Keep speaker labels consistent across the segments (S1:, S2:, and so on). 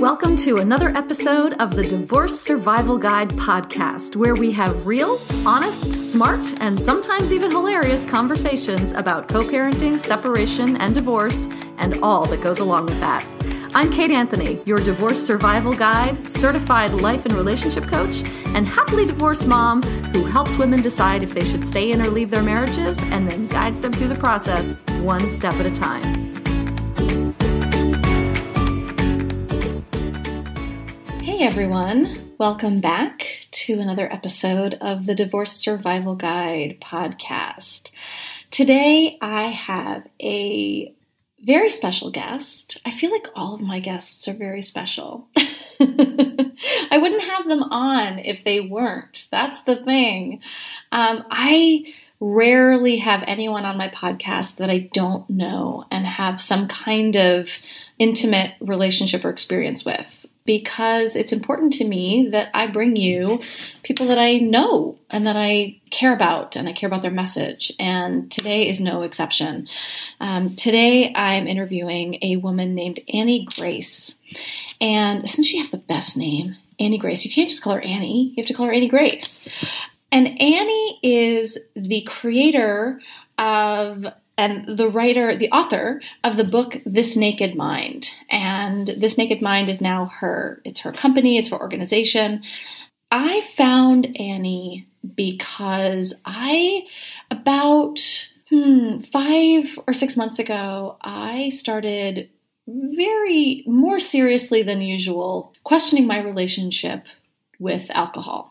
S1: Welcome to another episode of the Divorce Survival Guide podcast, where we have real, honest, smart, and sometimes even hilarious conversations about co-parenting, separation, and divorce, and all that goes along with that. I'm Kate Anthony, your divorce survival guide, certified life and relationship coach, and happily divorced mom who helps women decide if they should stay in or leave their marriages and then guides them through the process one step at a time. Hey everyone, welcome back to another episode of the Divorce Survival Guide podcast. Today I have a very special guest. I feel like all of my guests are very special. I wouldn't have them on if they weren't. That's the thing. I rarely have anyone on my podcast that I don't know and have some kind of intimate relationship or experience with, because it's important to me that I bring you people that I know and that I care about, and I care about their message. And today is no exception. Today I'm interviewing a woman named Annie Grace. And doesn't she have the best name? Annie Grace. You can't just call her Annie. You have to call her Annie Grace. And Annie is the creator of and the author of the book, This Naked Mind. And This Naked Mind is now it's her company, it's her organization. I found Annie because about 5 or 6 months ago, I started very more seriously than usual questioning my relationship with alcohol.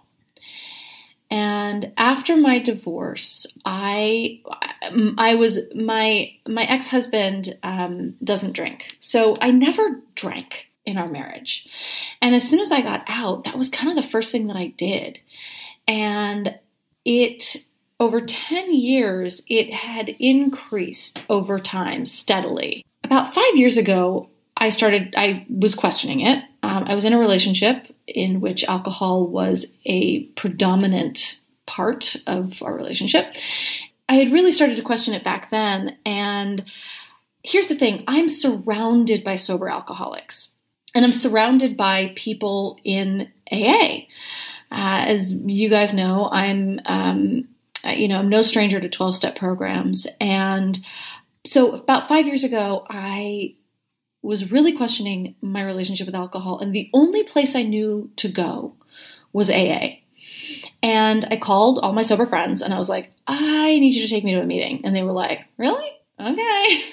S1: And after my divorce, my ex-husband doesn't drink. So I never drank in our marriage. And as soon as I got out, that was kind of the first thing that I did. And over 10 years, it had increased over time steadily. About 5 years ago, I was questioning it. I was in a relationship in which alcohol was a predominant part of our relationship. I had really started to question it back then. And here's the thing. I'm surrounded by sober alcoholics, and I'm surrounded by people in AA. As you guys know, I'm no stranger to 12-step programs. And so about 5 years ago, I was really questioning my relationship with alcohol, and the only place I knew to go was AA. And I called all my sober friends, and I was like, I need you to take me to a meeting. And they were like, really? Okay.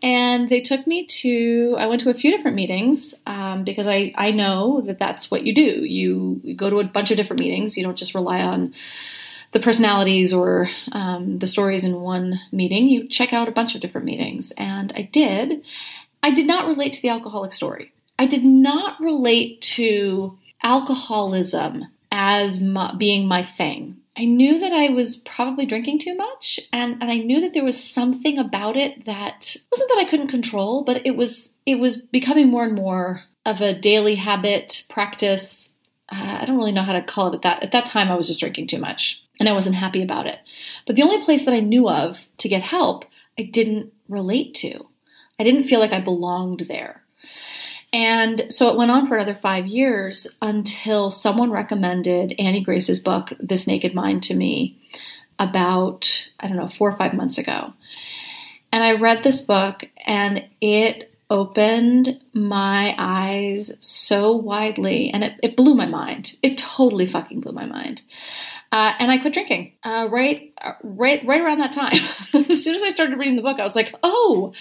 S1: And they took me I went to a few different meetings because I know that that's what you do. You go to a bunch of different meetings. You don't just rely on the personalities or the stories in one meeting. You check out a bunch of different meetings. And I did. I did not relate to the alcoholic story. I did not relate to alcoholism as being my thing. I knew that I was probably drinking too much, and I knew that there was something about it that wasn't that I couldn't control, but it was becoming more and more of a daily habit, practice. I don't really know how to call it at that time. I was just drinking too much, and I wasn't happy about it. But the only place that I knew of to get help, I didn't relate to. I didn't feel like I belonged there. And so it went on for another 5 years until someone recommended Annie Grace's book, This Naked Mind, to me about, 4 or 5 months ago. And I read this book, and it opened my eyes so widely, and it blew my mind. It totally fucking blew my mind. And I quit drinking right around that time. As soon as I started reading the book, I was like, oh,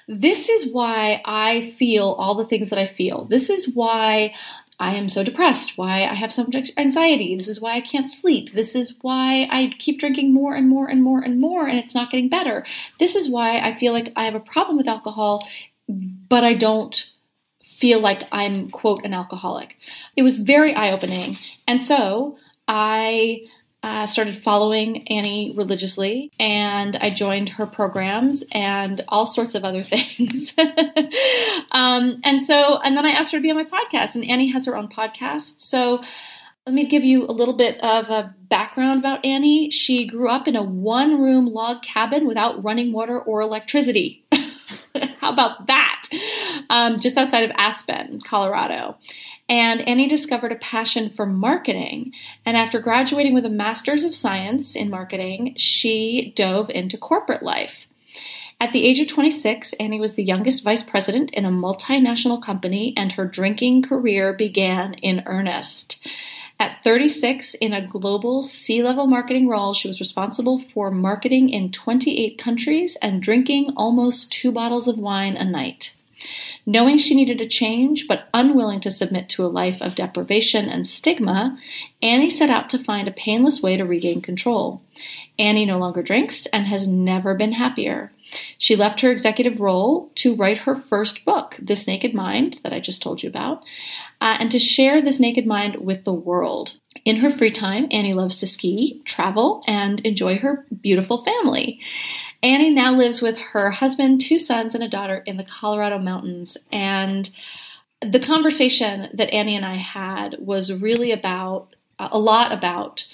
S1: this is why I feel all the things that I feel. This is why I am so depressed, why I have so much anxiety. This is why I can't sleep. This is why I keep drinking more and more and more and more, and it's not getting better. This is why I feel like I have a problem with alcohol, but I don't feel like I'm, quote, an alcoholic. It was very eye-opening. And so I started following Annie religiously, and I joined her programs and all sorts of other things. And then I asked her to be on my podcast, and Annie has her own podcast. So let me give you a little bit of a background about Annie. She grew up in a one-room log cabin without running water or electricity. How about that? just outside of Aspen, Colorado. And Annie discovered a passion for marketing. And after graduating with a master's of science in marketing, she dove into corporate life. At the age of 26, Annie was the youngest vice president in a multinational company, and her drinking career began in earnest. At 36, in a global C-level marketing role, she was responsible for marketing in 28 countries and drinking almost 2 bottles of wine a night. Knowing she needed a change, but unwilling to submit to a life of deprivation and stigma, Annie set out to find a painless way to regain control. Annie no longer drinks and has never been happier. She left her executive role to write her first book, This Naked Mind, that I just told you about, and to share this naked mind with the world. In her free time, Annie loves to ski, travel, and enjoy her beautiful family. Annie now lives with her husband, 2 sons, and a daughter in the Colorado mountains. And the conversation that Annie and I had was really about a lot about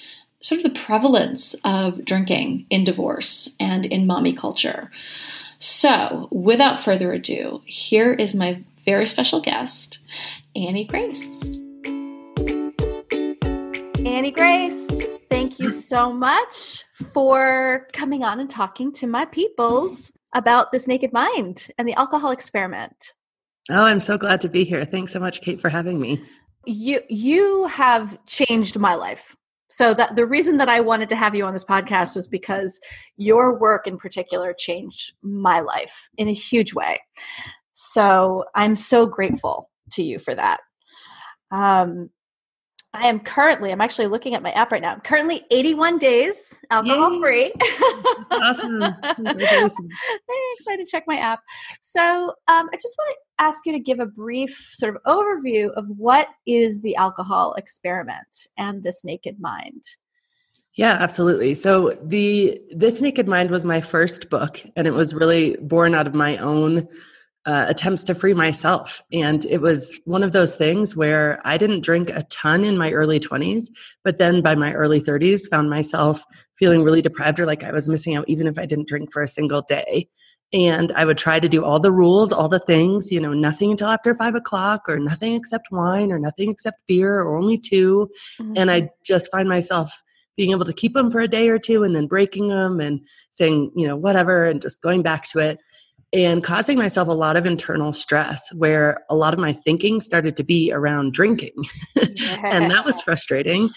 S1: sort of the prevalence of drinking in divorce and in mommy culture. So, without further ado, here is my very special guest, Annie Grace. Annie Grace, thank you so much for coming on and talking to my peoples about This Naked Mind and the alcohol experiment.
S2: Oh, I'm so glad to be here. Thanks so much, Kate, for having me.
S1: You have changed my life. So that the reason that I wanted to have you on this podcast was because your work in particular changed my life in a huge way. So I'm so grateful to you for that. I'm actually looking at my app right now. I'm currently 81 days alcohol free.
S2: Awesome. Congratulations.
S1: Thanks. I had to check my app. So I just want to ask you to give a brief sort of overview of what is the alcohol experiment and This Naked Mind.
S2: Yeah, absolutely. So This Naked Mind was my first book, and it was really born out of my own attempts to free myself. And it was one of those things where I didn't drink a ton in my early 20s, but then by my early 30s, found myself feeling really deprived or like I was missing out even if I didn't drink for a single day. And I would try to do all the rules, all the things, nothing until after 5 o'clock or nothing except wine or nothing except beer or only 2. Mm-hmm. And I just find myself being able to keep them for a day or 2 and then breaking them and saying, whatever, and just going back to it. And causing myself a lot of internal stress where a lot of my thinking started to be around drinking. And that was frustrating.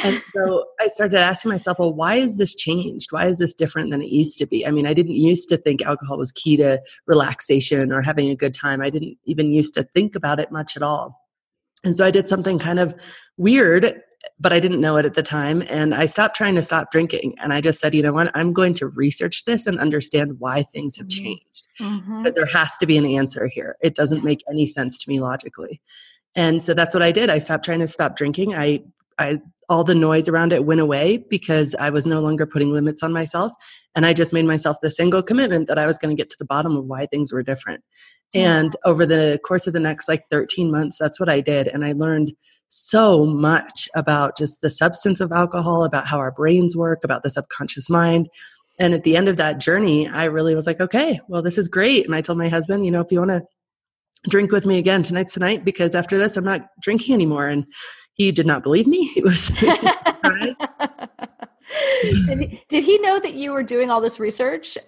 S2: And so I started asking myself, well, why is this changed? Why is this different than it used to be? I mean, I didn't used to think alcohol was key to relaxation or having a good time. I didn't even used to think about it much at all. And so I did something kind of weird, but I didn't know it at the time. And I stopped trying to stop drinking. And I just said, you know what, I'm going to research this and understand why things have changed. Mm-hmm. Because there has to be an answer here. It doesn't make any sense to me logically. And so that's what I did. I stopped trying to stop drinking. I all the noise around it went away because I was no longer putting limits on myself. And I just made myself the single commitment that I was going to get to the bottom of why things were different. And over the course of the next 13 months, that's what I did. And I learned so much about just the substance of alcohol, about how our brains work, about the subconscious mind. And at the end of that journey, I really was like, okay, well, this is great. And I told my husband, if you want to drink with me again, tonight's the night, because after this, I'm not drinking anymore. And he did not believe me. He was surprised.
S1: Did he know that you were doing all this research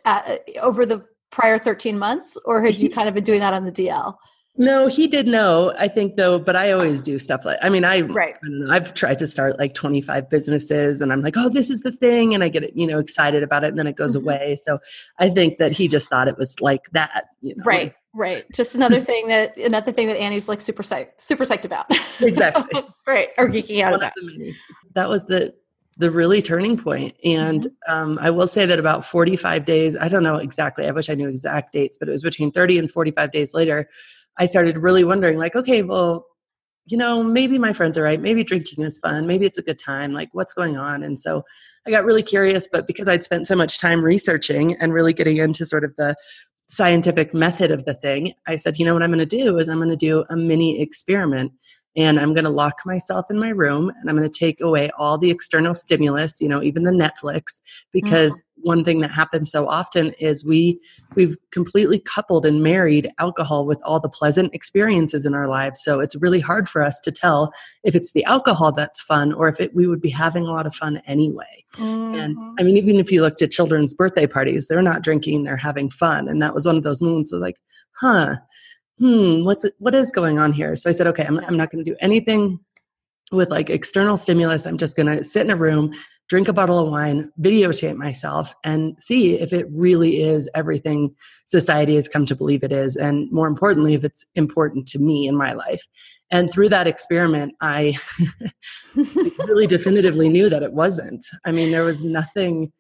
S1: over the prior 13 months, or had you kind of been doing that on the DL?
S2: No, he did know, I think, though, but I always do stuff I don't know, I've tried to start 25 businesses and I'm like, oh, this is the thing. And I get, excited about it and then it goes away. So I think that he just thought it was like that.
S1: Right. Just another thing that Annie's super psyched about.
S2: Exactly.
S1: Right. Or geeking out about.
S2: That was the really turning point. And I will say that about 45 days, I don't know exactly, I wish I knew exact dates, but it was between 30 and 45 days later, I started really wondering okay, well, maybe my friends are right. Maybe drinking is fun. Maybe it's a good time. What's going on? And so I got really curious, but because I'd spent so much time researching and really getting into sort of the scientific method of the thing, I said, what I'm going to do is I'm going to do a mini experiment and I'm going to lock myself in my room and I'm going to take away all the external stimulus, even the Netflix, because one thing that happens so often is we've completely coupled and married alcohol with all the pleasant experiences in our lives. So it's really hard for us to tell if it's the alcohol that's fun or if we would be having a lot of fun anyway. And I mean, even if you looked at children's birthday parties, they're not drinking, they're having fun. And that was one of those moments of like, what is going on here? So I said, okay, I'm not going to do anything with like external stimulus. I'm just going to sit in a room, drink a bottle of wine, videotape myself, and see if it really is everything society has come to believe it is. And more importantly, if it's important to me in my life. And through that experiment, I really definitively knew that it wasn't. I mean, there was nothing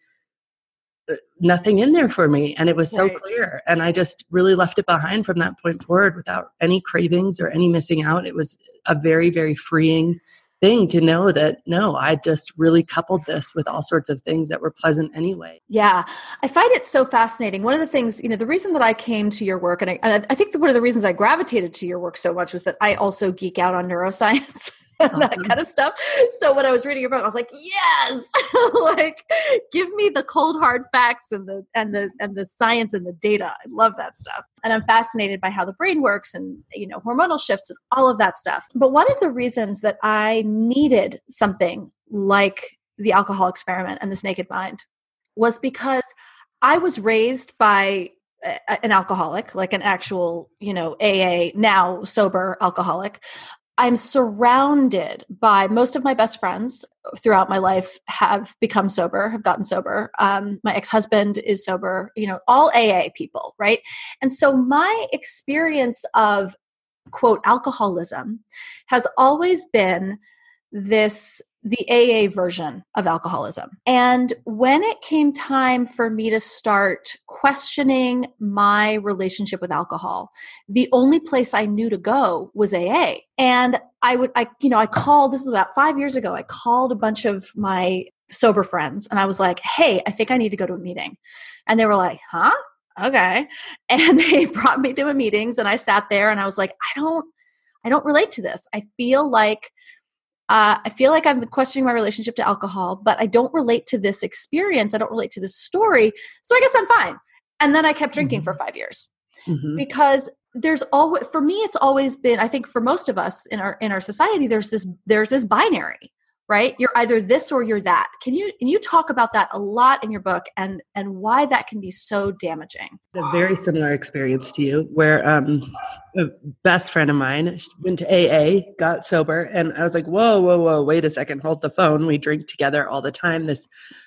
S2: in there for me. And it was so clear. And I just really left it behind from that point forward without any cravings or any missing out. It was a very, very freeing thing to know that, no, I just really coupled this with all sorts of things that were pleasant anyway.
S1: Yeah. I find it so fascinating. One of the things, the reason that I came to your work, and I think that one of the reasons I gravitated to your work so much was that I also geek out on neuroscience. That kind of stuff. So when I was reading your book, I was like, yes, like give me the cold hard facts and the science and the data. I love that stuff. And I'm fascinated by how the brain works and, hormonal shifts and all of that stuff. But one of the reasons that I needed something like the alcohol experiment and this naked mind was because I was raised by an alcoholic, like an actual, AA, now sober alcoholic. I'm surrounded by most of my best friends throughout my life have become sober, have gotten sober. My ex-husband is sober, all AA people, right? And so my experience of, quote, alcoholism has always been the AA version of alcoholism. And when it came time for me to start questioning my relationship with alcohol, the only place I knew to go was AA. And I called, this was about 5 years ago, I called a bunch of my sober friends and I was like, hey, I think I need to go to a meeting. And they were like, huh? Okay. And they brought me to meetings and I sat there and I was like, I don't relate to this. I feel like I'm questioning my relationship to alcohol, but I don't relate to this experience. I don't relate to this story. So I guess I'm fine. And then I kept drinking for 5 years because for me, it's always been, I think for most of us in our society, there's this binary, right? You're either this or you're that. Can you talk about that a lot in your book and why that can be so damaging?
S2: A very similar experience to you where a best friend of mine went to AA, got sober, and I was like, whoa, wait a second, hold the phone. We drink together all the time.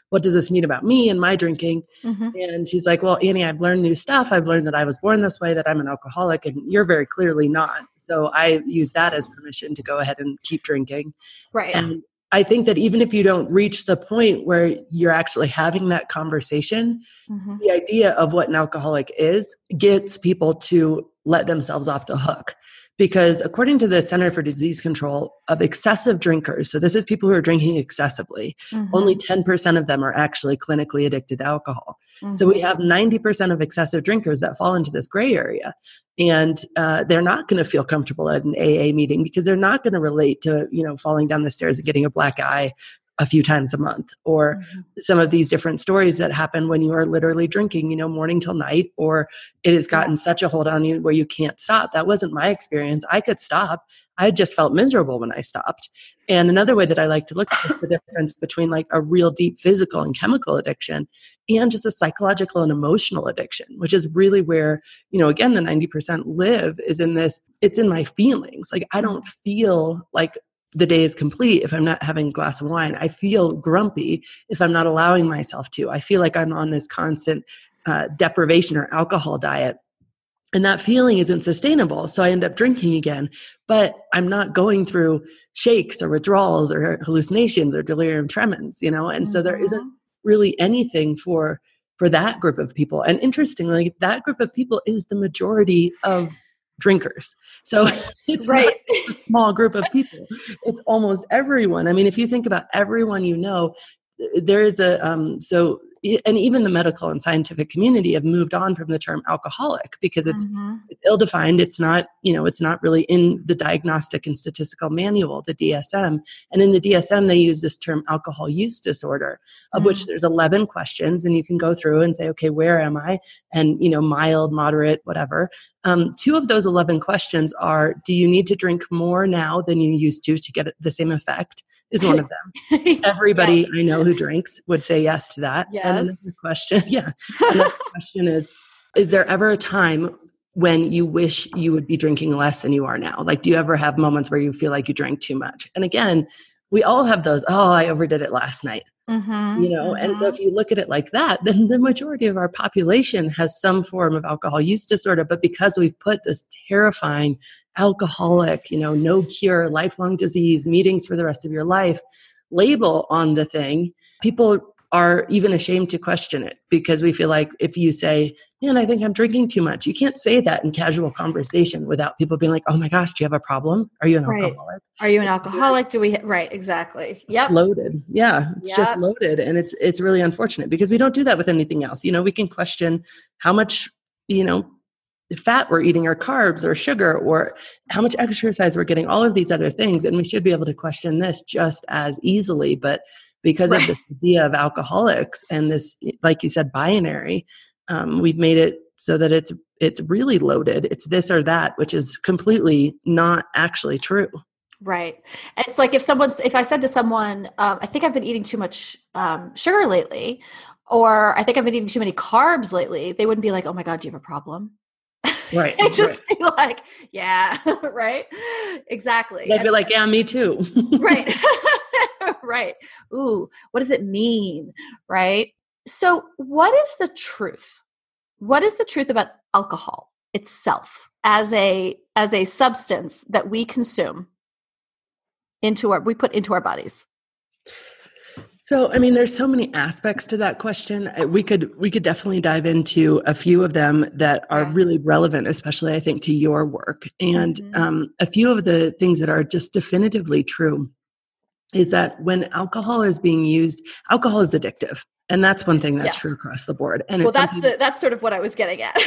S2: What does this mean about me and my drinking? And she's like, well, Annie, I've learned new stuff. I've learned that I was born this way, that I'm an alcoholic, and you're very clearly not. So I use that as permission to go ahead and keep drinking.
S1: Right.
S2: And I think that even if you don't reach the point where you're actually having that conversation, the idea of what an alcoholic is gets people to let themselves off the hook. Because according to the Center for Disease Control, of excessive drinkers, so this is people who are drinking excessively, only 10% of them are actually clinically addicted to alcohol. So we have 90% of excessive drinkers that fall into this gray area. And they're not going to feel comfortable at an AA meeting because they're not going to relate to, falling down the stairs and getting a black eye a few times a month, or some of these different stories that happen when you are literally drinking, morning till night, or it has gotten such a hold on you where you can't stop. That wasn't my experience. I could stop. I just felt miserable when I stopped. And another way that I like to look at is the difference between like a real deep physical and chemical addiction and just a psychological and emotional addiction, which is really where, again, the 90% live is in this, it's in my feelings. Like I don't feel like the day is complete if I'm not having a glass of wine. I feel grumpy if I'm not allowing myself to. I feel like I'm on this constant deprivation or alcohol diet. And that feeling isn't sustainable. So I end up drinking again, but I'm not going through shakes or withdrawals or hallucinations or delirium tremens, And so there isn't really anything for that group of people. And interestingly, that group of people is the majority of drinkers. So it's not a small group of people. It's almost everyone. I mean, if you think about everyone there is and even the medical and scientific community have moved on from the term alcoholic because it's ill-defined. It's not, it's not really in the Diagnostic and Statistical Manual, the DSM. And in the DSM, they use this term alcohol use disorder, of which there's 11 questions, and you can go through and say, okay, where am I? And, mild, moderate, whatever. 2 of those 11 questions are, do you need to drink more now than you used to get the same effect? Is one of them. Everybody yes. I know who drinks would say yes to that.
S1: Yes.
S2: And another question, another question is there ever a time when you wish you would be drinking less than you are now? Like, do you ever have moments where you feel like you drank too much? And again, we all have those, I overdid it last night. And so if you look at it like that, then the majority of our population has some form of alcohol use disorder. But because we've put this terrifying alcoholic, no cure, lifelong disease, meetings for the rest of your life label on the thing, people are even ashamed to question it, because we feel like if you say, man, I think I'm drinking too much, you can't say that in casual conversation without people being like, oh my gosh, do you have a problem? Are you an alcoholic?
S1: Are you an alcoholic? Right, exactly. Yep.
S2: Loaded. Yeah, it's just loaded. And it's really unfortunate because we don't do that with anything else. We can question how much, fat we're eating or carbs or sugar or how much exercise we're getting, all of these other things. And we should be able to question this just as easily. But because of this idea of alcoholics and this, like you said, binary, we've made it so that it's really loaded. It's this or that, which is completely not actually true.
S1: Right. And it's like if I said to someone, I think I've been eating too much sugar lately, or I think I've been eating too many carbs lately, they wouldn't be like, oh my God, do you have a problem?
S2: Right.
S1: They'd just be like, yeah, right. Exactly.
S2: They'd be like, yeah, me too.
S1: Right. Right. Ooh, what does it mean? Right. So what is the truth? What is the truth about alcohol itself as a substance that we consume we put into our bodies?
S2: So, there's so many aspects to that question. We could definitely dive into a few of them that are really relevant, especially I think to your work. And a few of the things that are just definitively true is that when alcohol is being used, alcohol is addictive. And that's one thing that's true across the board. And
S1: that's sort of what I was getting at.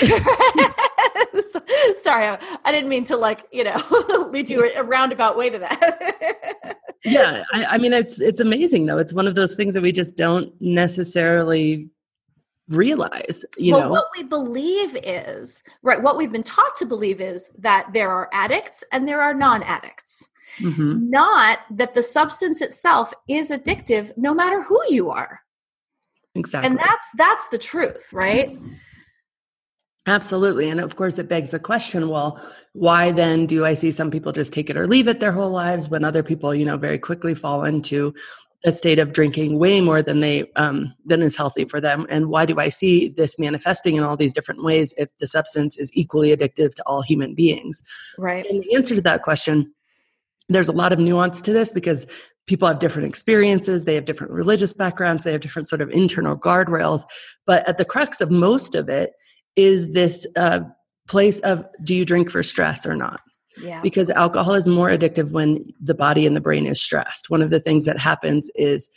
S1: Sorry, I didn't mean to lead you a roundabout way to that.
S2: Yeah, it's amazing though. It's one of those things that we just don't necessarily realize.
S1: What we believe is what we've been taught to believe is that there are addicts and there are non-addicts. Not that the substance itself is addictive, no matter who you are.
S2: Exactly.
S1: And that's the truth, right?
S2: Absolutely. And of course, it begs the question, well, why then do I see some people just take it or leave it their whole lives when other people, very quickly fall into a state of drinking way more than than is healthy for them? And why do I see this manifesting in all these different ways if the substance is equally addictive to all human beings?
S1: Right.
S2: And the answer to that question, there's a lot of nuance to this because people have different experiences, they have different religious backgrounds, they have different sort of internal guardrails. But at the crux of most of it is this place of, do you drink for stress or not?
S1: Yeah.
S2: Because alcohol is more addictive when the body and the brain is stressed. One of the things that happens is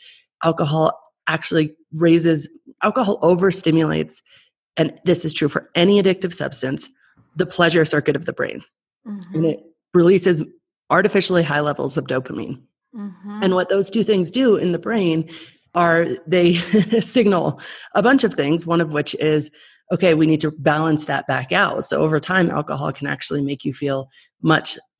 S2: alcohol overstimulates, and this is true for any addictive substance, the pleasure circuit of the brain. And it releases artificially high levels of dopamine. And what those two things do in the brain are they signal a bunch of things, one of which is, okay, we need to balance that back out. So over time, alcohol can actually make you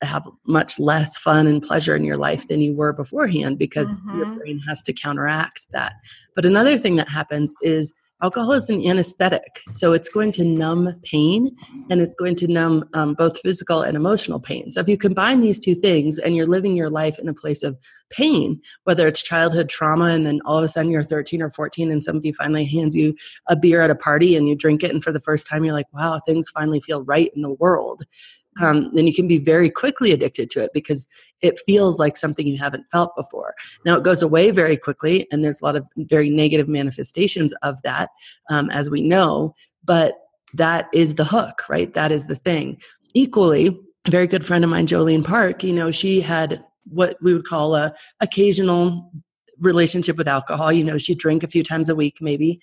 S2: have much less fun and pleasure in your life than you were beforehand because your brain has to counteract that. But another thing that happens is alcohol is an anesthetic. So it's going to numb pain and it's going to numb both physical and emotional pain. So if you combine these two things and you're living your life in a place of pain, whether it's childhood trauma and then all of a sudden you're 13 or 14 and somebody finally hands you a beer at a party and you drink it and for the first time you're like, wow, things finally feel right in the world. Then you can be very quickly addicted to it because it feels like something you haven't felt before. Now it goes away very quickly and there's a lot of very negative manifestations of that, as we know, but that is the hook, right? That is the thing. Equally, a very good friend of mine, Jolene Park, she had what we would call a occasional relationship with alcohol. She'd drink a few times a week, maybe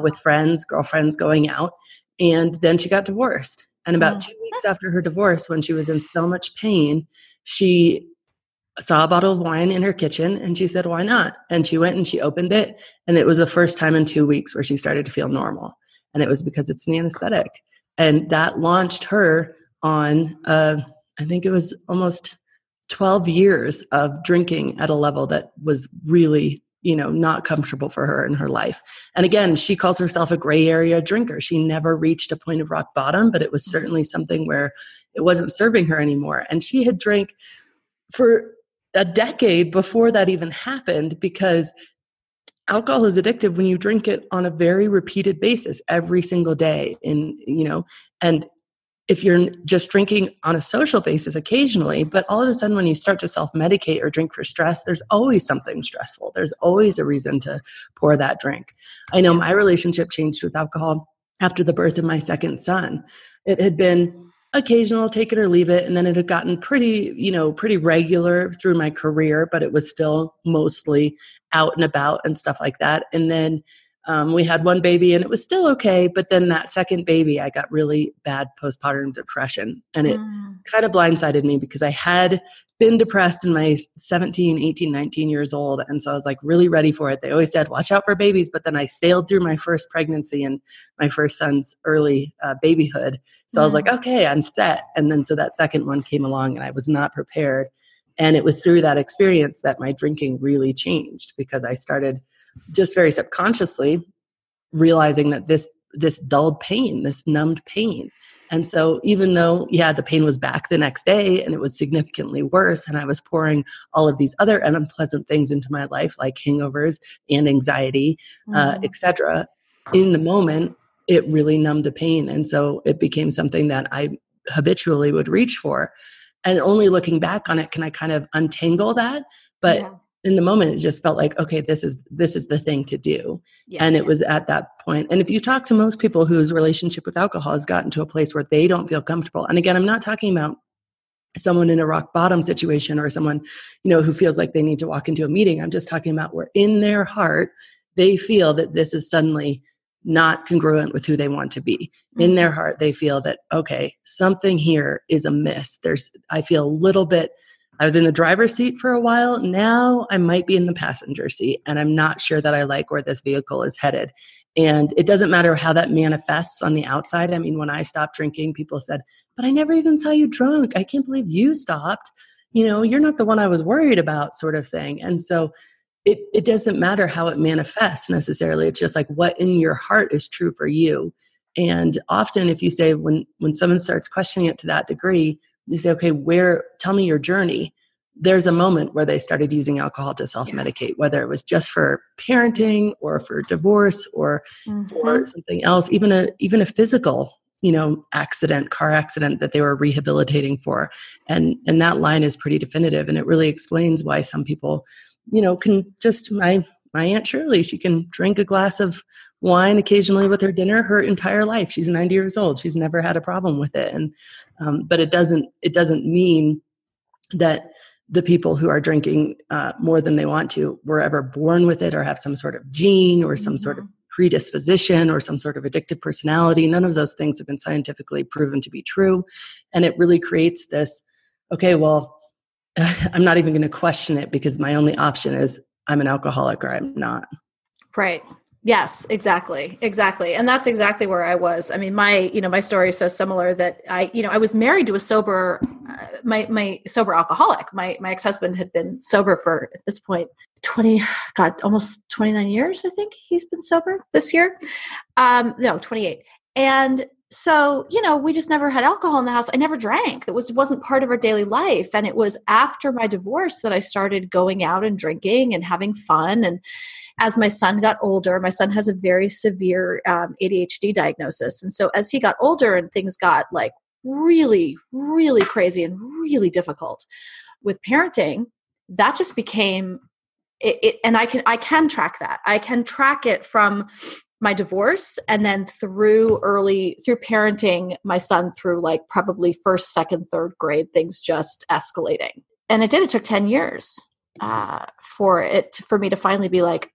S2: with friends, girlfriends going out. And then she got divorced. And about 2 weeks after her divorce, when she was in so much pain, she saw a bottle of wine in her kitchen and she said, why not? And she went and she opened it. And it was the first time in 2 weeks where she started to feel normal. And it was because it's an anesthetic. And that launched her on, I think it was almost 12 years of drinking at a level that was really, not comfortable for her in her life. And again, she calls herself a gray area drinker. She never reached a point of rock bottom, but it was certainly something where it wasn't serving her anymore. And she had drank for a decade before that even happened, because alcohol is addictive when you drink it on a very repeated basis every single day. And if you're just drinking on a social basis occasionally, but all of a sudden when you start to self-medicate or drink for stress, there's always something stressful. There's always a reason to pour that drink. I know my relationship changed with alcohol after the birth of my second son. It had been occasional, take it or leave it. And then it had gotten pretty regular through my career, but it was still mostly out and about and stuff like that. And then we had one baby and it was still okay. But then that second baby, I got really bad postpartum depression. And it kind of blindsided me because I had been depressed in my 17, 18, 19 years old. And so I was like really ready for it. They always said, watch out for babies. But then I sailed through my first pregnancy and my first son's early babyhood. So I was like, okay, I'm set. And then so that second one came along and I was not prepared. And it was through that experience that my drinking really changed, because I started just very subconsciously realizing that this dulled pain, this numbed pain. And so even though, the pain was back the next day and it was significantly worse, and I was pouring all of these other unpleasant things into my life, like hangovers and anxiety, etc., in the moment, it really numbed the pain. And so it became something that I habitually would reach for. And only looking back on it can I kind of untangle that. But in the moment, it just felt like, okay, this is the thing to do. And it was at that point. And if you talk to most people whose relationship with alcohol has gotten to a place where they don't feel comfortable. And again, I'm not talking about someone in a rock bottom situation or someone, who feels like they need to walk into a meeting. I'm just talking about where in their heart, they feel that this is suddenly not congruent with who they want to be. In their heart, they feel that, okay, something here is amiss. I feel a little bit, I was in the driver's seat for a while. Now I might be in the passenger seat, and I'm not sure that I like where this vehicle is headed. And it doesn't matter how that manifests on the outside. I mean, when I stopped drinking, people said, but I never even saw you drunk. I can't believe you stopped. You're not the one I was worried about, sort of thing. And so it doesn't matter how it manifests necessarily. It's just like what in your heart is true for you. And often if you say, when someone starts questioning it to that degree, you say, okay, tell me your journey. There's a moment where they started using alcohol to self-medicate, whether it was just for parenting or for divorce or for something else, even a physical, car accident that they were rehabilitating for. And that line is pretty definitive. And it really explains why some people, can just, my Aunt Shirley, she can drink a glass of wine occasionally with her dinner her entire life. She's 90 years old. She's never had a problem with it. And, but it doesn't mean that the people who are drinking more than they want to were ever born with it or have some sort of gene or some sort of predisposition or some sort of addictive personality. None of those things have been scientifically proven to be true. And it really creates this, okay, well, I'm not even going to question it because my only option is I'm an alcoholic or I'm not.
S1: Right. Yes, exactly. And that's exactly where I was. I mean, my story is so similar that I was married to a sober, my sober alcoholic. My ex-husband had been sober for, at this point, almost 29 years. I think he's been sober this year. No, 28. And so, we just never had alcohol in the house. I never drank. It wasn't part of our daily life. And it was after my divorce that I started going out and drinking and having fun. And as my son got older, my son has a very severe ADHD diagnosis. And so as he got older and things got like really, really crazy and really difficult with parenting, that just became it. And I can track that. I can track it from my divorce and then through parenting my son through like probably first, second, third grade, things just escalating. And it took 10 years. for me to finally be like,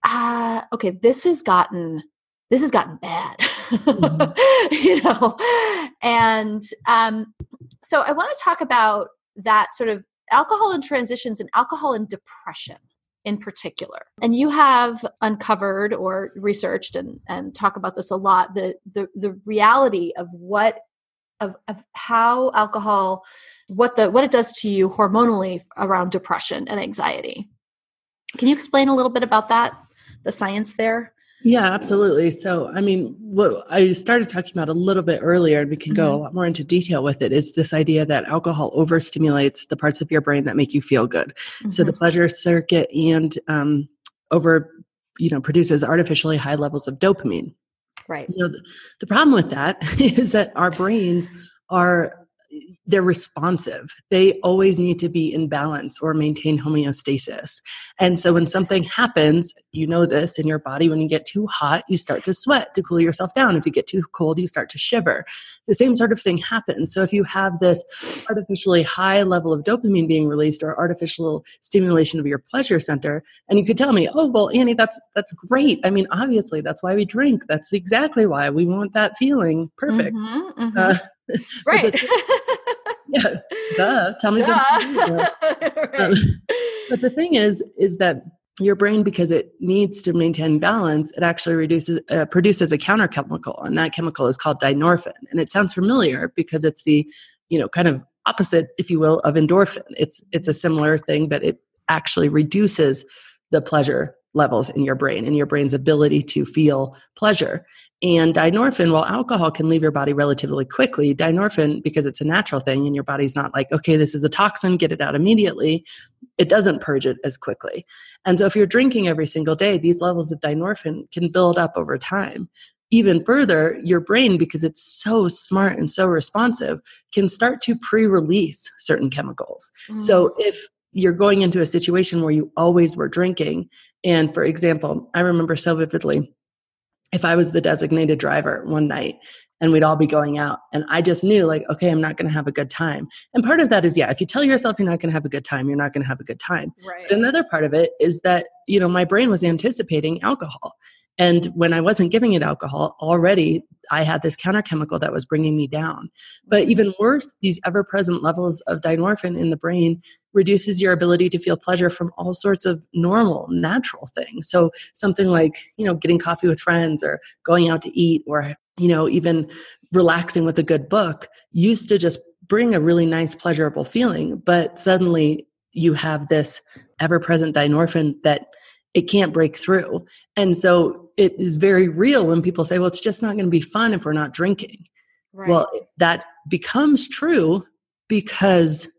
S1: okay, this has gotten bad, you know? And, so I want to talk about that sort of alcohol and transitions and alcohol and depression in particular. And you have uncovered or researched and talk about this a lot, the reality of how alcohol, what it does to you hormonally around depression and anxiety. Can you explain a little bit about that, the science there?
S2: Yeah, absolutely. So, I mean, what I started talking about a little bit earlier, and we can go a lot more into detail with it, is this idea that alcohol overstimulates the parts of your brain that make you feel good. So the pleasure circuit and produces artificially high levels of dopamine.
S1: Right.
S2: The problem with that is that our brains they're responsive. They always need to be in balance or maintain homeostasis. And so when something happens, this in your body, when you get too hot, you start to sweat to cool yourself down. If you get too cold, you start to shiver. The same sort of thing happens. So if you have this artificially high level of dopamine being released or artificial stimulation of your pleasure center, and you could tell me, oh, well, Annie, that's great. I mean, obviously, that's why we drink. That's exactly why we want that feeling. Perfect.
S1: Right.
S2: Yeah, duh. Tell me something. Right. But the thing is that your brain, because it needs to maintain balance, it actually produces a counter chemical, and that chemical is called dynorphin. And it sounds familiar because it's the, kind of opposite, if you will, of endorphin. It's a similar thing, but it actually reduces the pleasure levels in your brain and your brain's ability to feel pleasure. And dynorphin, while alcohol can leave your body relatively quickly, dynorphin, because it's a natural thing and your body's not like, okay, this is a toxin, get it out immediately, it doesn't purge it as quickly. And so if you're drinking every single day, these levels of dynorphin can build up over time. Even further, your brain, because it's so smart and so responsive, can start to pre-release certain chemicals. So if you're going into a situation where you always were drinking, and for example, I remember so vividly, if I was the designated driver one night and we'd all be going out and I just knew like, okay, I'm not going to have a good time. And part of that is, if you tell yourself you're not going to have a good time, you're not going to have a good time.
S1: Right.
S2: But another part of it is that, my brain was anticipating alcohol. And when I wasn't giving it alcohol, already I had this counter chemical that was bringing me down. But even worse, these ever-present levels of dynorphin in the brain reduces your ability to feel pleasure from all sorts of normal, natural things. So something like, getting coffee with friends or going out to eat or, even relaxing with a good book used to just bring a really nice, pleasurable feeling. But suddenly you have this ever-present dynorphin that it can't break through. And so it is very real when people say, well, it's just not going to be fun if we're not drinking. Right. Well, that becomes true because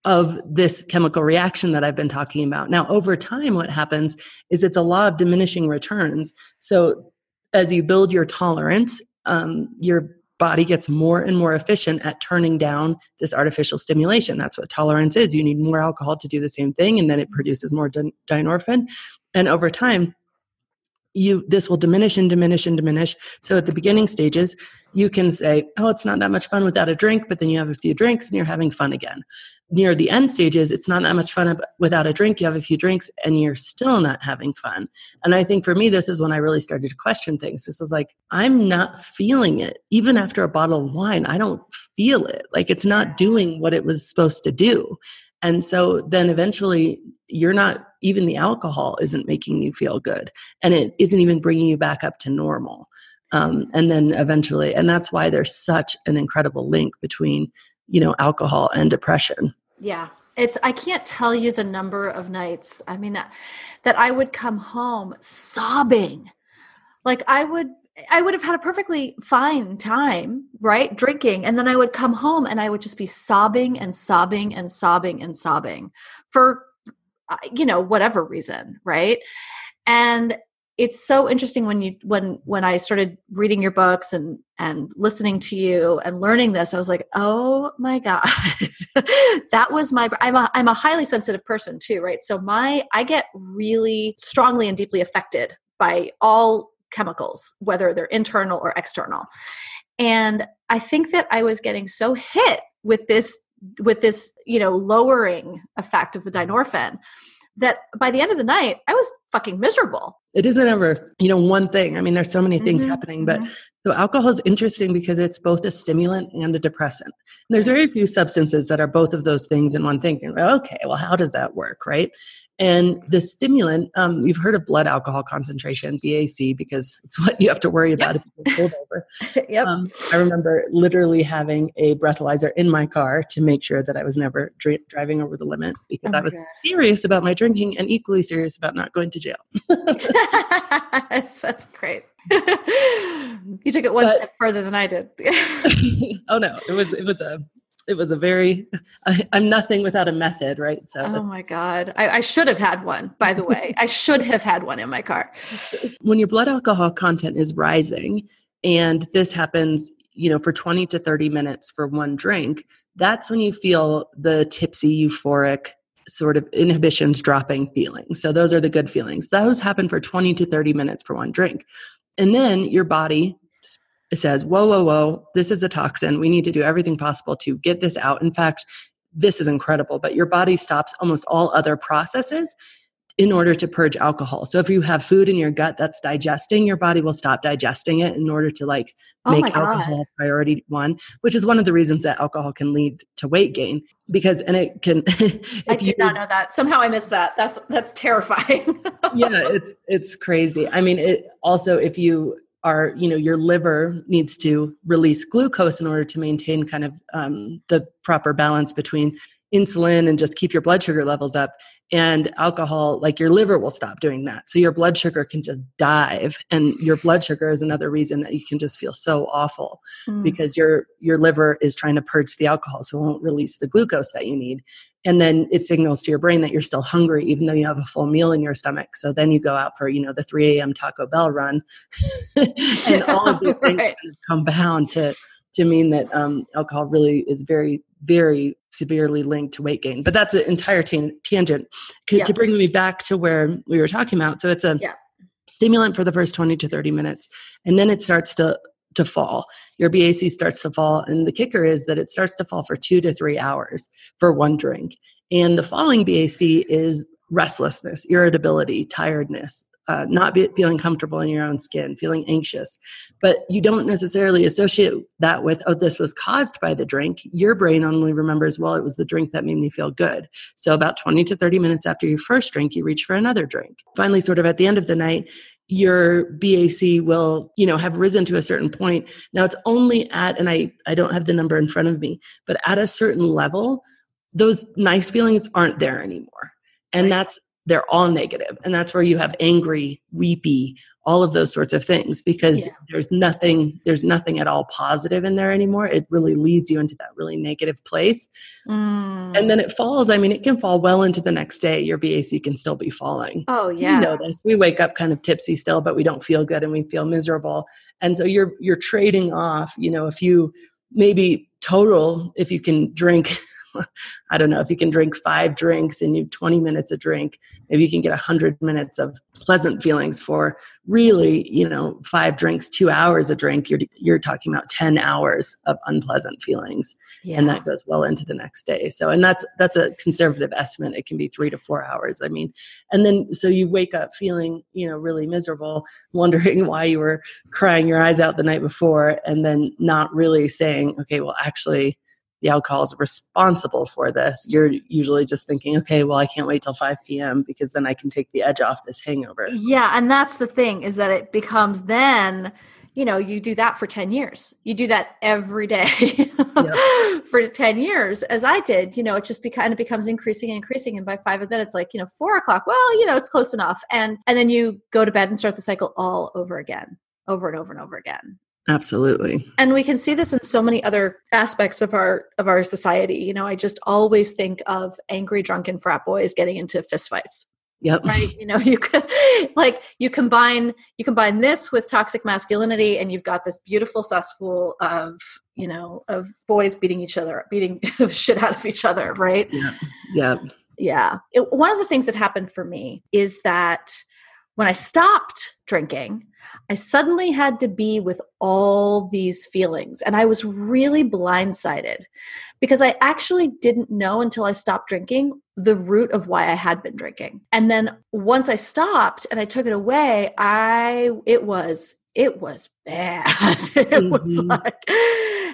S2: of this chemical reaction that I've been talking about. Now, over time, what happens is it's a law of diminishing returns. So as you build your tolerance, your body gets more and more efficient at turning down this artificial stimulation. That's what tolerance is. You need more alcohol to do the same thing, and then it produces more dynorphin. And over time, this will diminish and diminish and diminish. So at the beginning stages, you can say, oh, it's not that much fun without a drink, but then you have a few drinks and you're having fun again. Near the end stages, it's not that much fun without a drink. You have a few drinks and you're still not having fun. And I think for me, this is when I really started to question things. This is like, I'm not feeling it. Even after a bottle of wine, I don't feel it. Like it's not doing what it was supposed to do. And so then eventually even the alcohol isn't making you feel good. And it isn't even bringing you back up to normal. And then eventually, and that's why there's such an incredible link between, alcohol and depression.
S1: Yeah. I can't tell you the number of nights, that I would come home sobbing. Like I would have had a perfectly fine time, right? Drinking. And then I would come home and I would just be sobbing and sobbing and sobbing and sobbing for, whatever reason. Right. And it's so interesting when I started reading your books and listening to you and learning this, I was like, oh my God, that was I'm a highly sensitive person too. Right. So I get really strongly and deeply affected by all chemicals, whether they're internal or external. And I think that I was getting so hit with this with this, lowering effect of the dynorphin, that by the end of the night, I was fucking miserable.
S2: It isn't ever, one thing. I mean, there's so many things happening, but so alcohol is interesting because it's both a stimulant and a depressant. And there's very few substances that are both of those things in one thing. Okay, well, how does that work, right? And the stimulant, you've heard of blood alcohol concentration, BAC, because it's what you have to worry about if you get pulled over. I remember literally having a breathalyzer in my car to make sure that I was never driving over the limit, because I was serious about my drinking and equally serious about not going to jail.
S1: That's great. You took it one step further than I did.
S2: Oh no, it was a very, I'm nothing without a method, right? So
S1: oh my God. I should have had one, by the way. I should have had one in my car.
S2: When your blood alcohol content is rising, and this happens, for 20 to 30 minutes for one drink, that's when you feel the tipsy, euphoric, sort of inhibitions dropping feelings. So those are the good feelings. Those happen for 20 to 30 minutes for one drink. And then your body says, whoa, this is a toxin. We need to do everything possible to get this out. In fact, this is incredible, but your body stops almost all other processes in order to purge alcohol. So if you have food in your gut that's digesting, your body will stop digesting it in order to make alcohol priority one, which is one of the reasons that alcohol can lead to weight gain. And it can.
S1: I did not know that. Somehow I missed that. That's terrifying.
S2: Yeah, it's crazy. I mean, it also, if you are, your liver needs to release glucose in order to maintain kind of the proper balance between insulin and just keep your blood sugar levels up. And alcohol, like your liver will stop doing that. So your blood sugar can just dive. And your blood sugar is another reason that you can just feel so awful because your liver is trying to purge the alcohol, so it won't release the glucose that you need. And then it signals to your brain that you're still hungry, even though you have a full meal in your stomach. So then you go out for, the 3 a.m. Taco Bell run. And all of these things kind of compound to mean that alcohol really is very, very severely linked to weight gain. But that's an entire tangent to bring me back to where we were talking about. So it's a stimulant for the first 20 to 30 minutes, and then it starts to fall. Your BAC starts to fall. And the kicker is that it starts to fall for 2 to 3 hours for one drink. And the falling BAC is restlessness, irritability, tiredness, not feeling comfortable in your own skin, feeling anxious. But you don't necessarily associate that with, this was caused by the drink. Your brain only remembers, it was the drink that made me feel good. So about 20 to 30 minutes after your first drink, you reach for another drink. Finally, sort of at the end of the night, your BAC will, have risen to a certain point. Now it's only at, and I don't have the number in front of me, but at a certain level, those nice feelings aren't there anymore. And they're all negative. And that's where you have angry, weepy, all of those sorts of things, because there's nothing at all positive in there anymore. It really leads you into that really negative place. And then it falls. I mean, it can fall well into the next day. Your BAC can still be falling.
S1: Oh yeah.
S2: We know this. We wake up kind of tipsy still, but we don't feel good and we feel miserable. And so you're trading off, if you maybe total, if you can drink, I don't know, if you can drink 5 drinks and you 20 minutes a drink, maybe you can get 100 minutes of pleasant feelings for really, 5 drinks, 2 hours a drink. You're talking about 10 hours of unpleasant feelings. Yeah. And that goes well into the next day. So, and that's a conservative estimate. It can be 3 to 4 hours. I mean, and then, so you wake up feeling, really miserable, wondering why you were crying your eyes out the night before, and then not really saying, okay, well, actually, the alcohol is responsible for this. You're usually just thinking, okay, well, I can't wait till 5 p.m. because then I can take the edge off this hangover.
S1: Yeah. And that's the thing, is that it becomes then, you do that for 10 years. You do that every day for 10 years, as I did. It just kind of becomes increasing and increasing. And by 5 of that, it's like, 4 o'clock. Well, it's close enough. And then you go to bed and start the cycle all over again, over and over and over again.
S2: Absolutely.
S1: And we can see this in so many other aspects of our society. I just always think of angry, drunken frat boys getting into fistfights.
S2: Yep.
S1: Right. You combine this with toxic masculinity, and you've got this beautiful cesspool of boys beating the shit out of each other. Right.
S2: Yeah. Yeah.
S1: Yeah. One of the things that happened for me is that when I stopped drinking, I suddenly had to be with all these feelings. And I was really blindsided because I actually didn't know until I stopped drinking the root of why I had been drinking. And then once I stopped and I took it away, it was bad. It was like,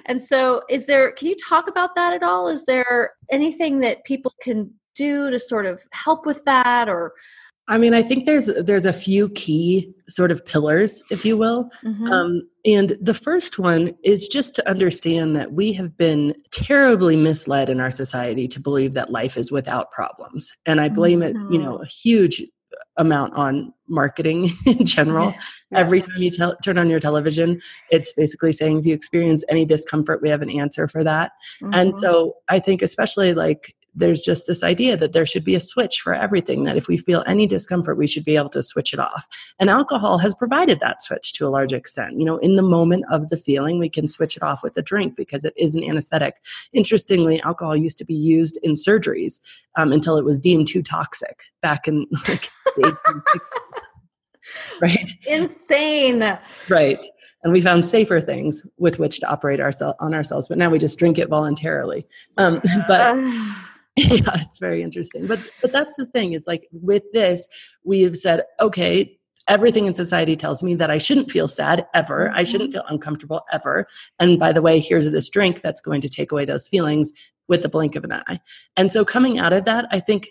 S1: and so can you talk about that at all? Is there anything that people can do to sort of help with that? Or
S2: I mean, I think there's a few key sort of pillars, if you will. And the first one is just to understand that we have been terribly misled in our society to believe that life is without problems. And I blame it, a huge amount on marketing in general. Every time you turn on your television, it's basically saying, if you experience any discomfort, we have an answer for that. And so I think especially there's just this idea that there should be a switch for everything, that if we feel any discomfort, we should be able to switch it off. And alcohol has provided that switch to a large extent. In the moment of the feeling, we can switch it off with a drink because it is an anesthetic. Interestingly, alcohol used to be used in surgeries until it was deemed too toxic back in the 1860s. Right?
S1: Insane.
S2: Right. And we found safer things with which to operate on ourselves, but now we just drink it voluntarily. Yeah, it's very interesting. But that's the thing is with this, we have said, okay, everything in society tells me that I shouldn't feel sad ever. I shouldn't feel uncomfortable ever. And by the way, here's this drink that's going to take away those feelings with the blink of an eye. And so coming out of that, I think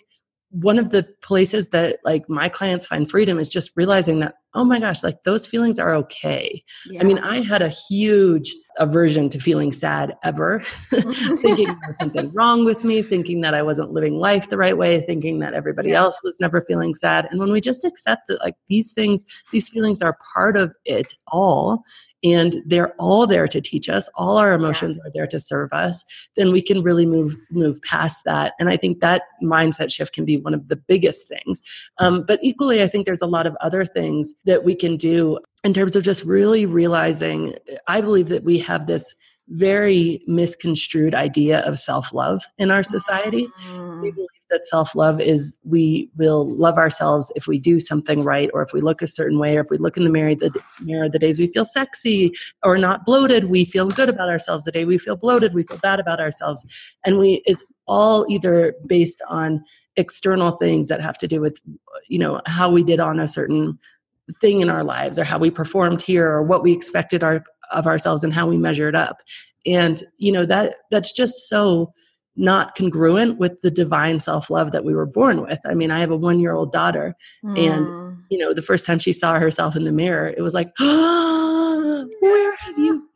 S2: one of the places that my clients find freedom is just realizing that, oh my gosh, those feelings are okay. Yeah. I mean, I had a huge aversion to feeling sad ever, thinking there was something wrong with me, thinking that I wasn't living life the right way, thinking that everybody else was never feeling sad. And when we just accept that these feelings are part of it all, and they're all there to teach us, all our emotions are there to serve us, then we can really move past that. And I think that mindset shift can be one of the biggest things. But equally, I think there's a lot of other things that we can do in terms of just really realizing, I believe that we have this very misconstrued idea of self-love in our society. We believe that self-love is we will love ourselves if we do something right, or if we look a certain way, or if we look in the mirror the days we feel sexy or not bloated, we feel good about ourselves. The day we feel bloated, we feel bad about ourselves. And it's all either based on external things that have to do with, how we did on a certain thing in our lives, or how we performed here, or what we expected of ourselves and how we measured up. And, that's just so not congruent with the divine self-love that we were born with. I mean, I have a 1-year-old daughter, and, the first time she saw herself in the mirror, it was like, oh, where have you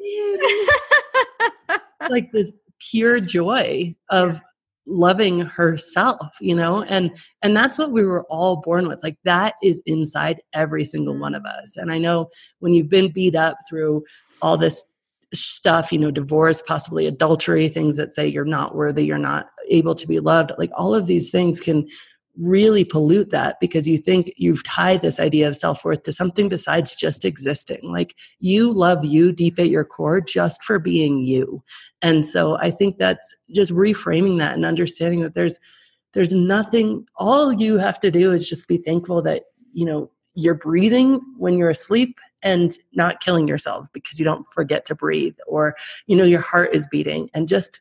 S2: been? This pure joy of loving herself, and that's what we were all born with. That is inside every single one of us. And I know when you've been beat up through all this stuff, divorce, possibly adultery, things that say you're not worthy, you're not able to be loved, all of these things can really pollute that, because you think you've tied this idea of self-worth to something besides just existing. You love you deep at your core just for being you. And so I think that's just reframing that and understanding that there's nothing, all you have to do is just be thankful that, you're breathing when you're asleep and not killing yourself because you don't forget to breathe, or, your heart is beating. And just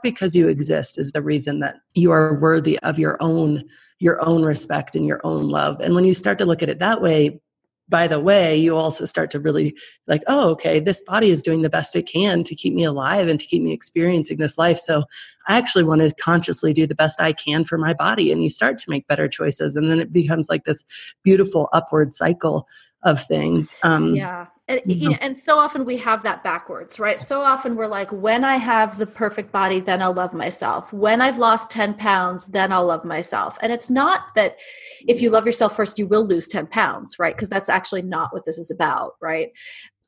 S2: because you exist is the reason that you are worthy of your own respect and your own love. And when you start to look at it that way, by the way, you also start to really oh, okay, this body is doing the best it can to keep me alive and to keep me experiencing this life. So I actually want to consciously do the best I can for my body. And you start to make better choices. And then it becomes this beautiful upward cycle of things.
S1: And so often we have that backwards, right? So often we're when I have the perfect body, then I'll love myself. When I've lost 10 pounds, then I'll love myself. And it's not that if you love yourself first, you will lose 10 pounds, right? Because that's actually not what this is about, right?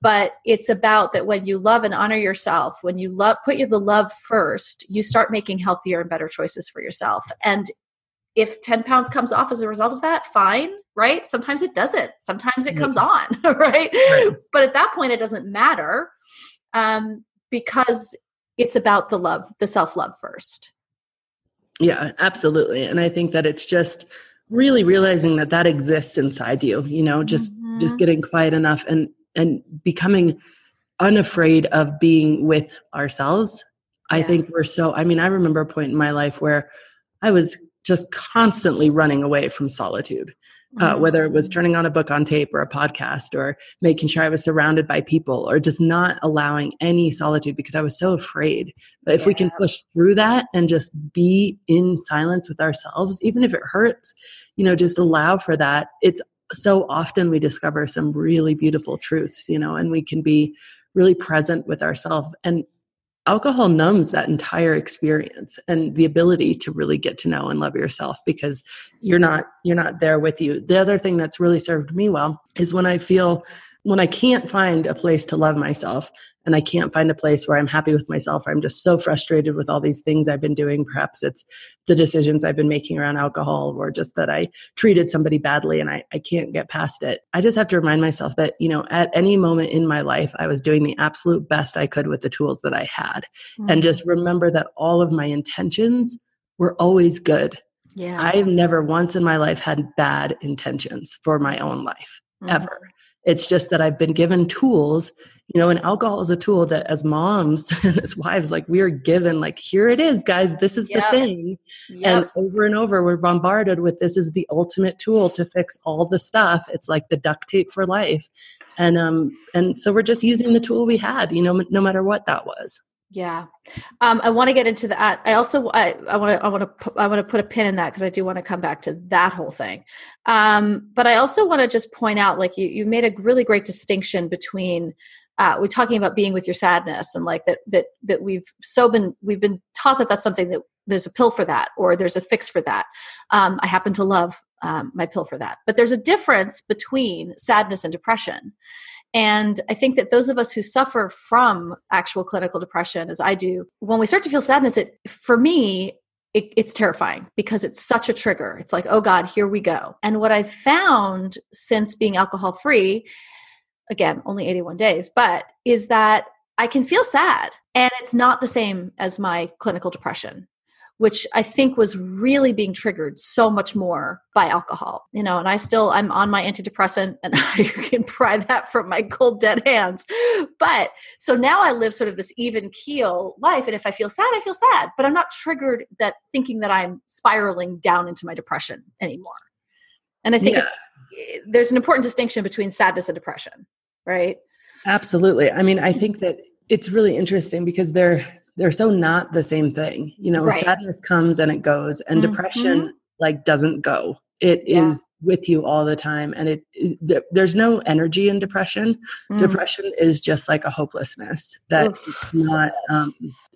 S1: But it's about that when you love and honor yourself, when you put the love first, you start making healthier and better choices for yourself. And if 10 pounds comes off as a result of that, fine, right? Sometimes it doesn't. Sometimes it comes on, right? But at that point, it doesn't matter because it's about the self-love first.
S2: Yeah, absolutely. And I think that it's just really realizing that that exists inside you, just getting quiet enough and becoming unafraid of being with ourselves. I think I remember a point in my life where I was just constantly running away from solitude, whether it was turning on a book on tape or a podcast or making sure I was surrounded by people or just not allowing any solitude because I was so afraid. But if we can push through that and just be in silence with ourselves, even if it hurts, just allow for that. It's so often we discover some really beautiful truths, and we can be really present with ourselves. And alcohol numbs that entire experience and the ability to really get to know and love yourself because you're not there with you. The other thing that's really served me well is when I can't find a place to love myself and I can't find a place where I'm happy with myself, or I'm just so frustrated with all these things I've been doing. Perhaps it's the decisions I've been making around alcohol, or just that I treated somebody badly and I can't get past it. I just have to remind myself that, at any moment in my life, I was doing the absolute best I could with the tools that I had. And just remember that all of my intentions were always good.
S1: Yeah.
S2: I've never once in my life had bad intentions for my own life, ever. It's just that I've been given tools, and alcohol is a tool that as moms and as wives, we are given, here it is, guys, this is the thing. And over, we're bombarded with, this is the ultimate tool to fix all the stuff. It's like the duct tape for life. And so we're just using the tool we had, no matter what that was.
S1: Yeah. I want to get into that. I also, I want to put a pin in that because I do want to come back to that whole thing. But I also want to just point out, you made a really great distinction between, we're talking about being with your sadness and that we've been taught that that's something that there's a pill for that, or there's a fix for that. I happen to love, my pill for that, but there's a difference between sadness and depression. And I think that those of us who suffer from actual clinical depression, as I do, when we start to feel sadness, for me, it's terrifying because it's such a trigger. It's like, oh God, here we go. And what I've found since being alcohol free, again, only 81 days, but is that I can feel sad and it's not the same as my clinical depression, which I think was really being triggered so much more by alcohol, and I'm on my antidepressant and I can pry that from my cold dead hands. But so now I live sort of this even keel life. And if I feel sad, I feel sad, but I'm not triggered that thinking that I'm spiraling down into my depression anymore. And I think there's an important distinction between sadness and depression, right?
S2: Absolutely. I think that it's really interesting because they're so not the same thing. Sadness comes and it goes, and depression doesn't go. It is with you all the time. And there's no energy in depression. Depression is just like a hopelessness that's not,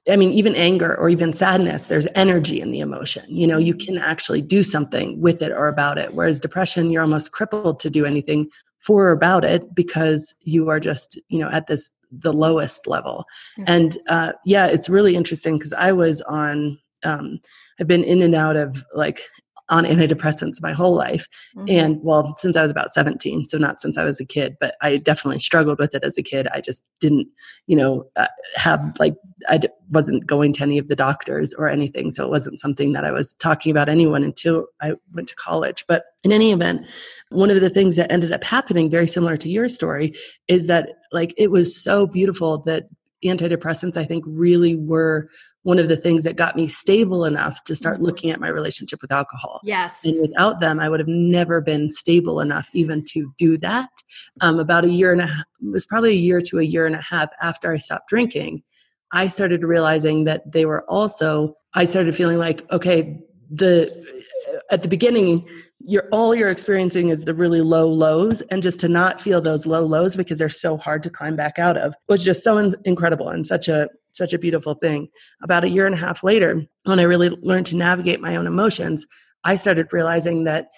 S2: even anger or even sadness, there's energy in the emotion. You can actually do something with it or about it. Whereas depression, you're almost crippled to do anything for or about it because you are just, at the lowest level. Yes. And it's really interesting because I was on, I've been in and out of on antidepressants my whole life. And since I was about 17, so not since I was a kid, but I definitely struggled with it as a kid. I just didn't, wasn't going to any of the doctors or anything. So it wasn't something that I was talking about anyone until I went to college. But in any event, one of the things that ended up happening, very similar to your story, is that it was so beautiful that antidepressants, I think, really were one of the things that got me stable enough to start looking at my relationship with alcohol.
S1: Yes.
S2: And without them, I would have never been stable enough even to do that. About a year and a half, it was probably a year to a year and a half after I stopped drinking, I started realizing that they were also, I started feeling like, okay, at the beginning, all you're experiencing is the really low lows, and just to not feel those low lows because they're so hard to climb back out of was just so incredible and such a beautiful thing. About a year and a half later, when I really learned to navigate my own emotions, I started realizing that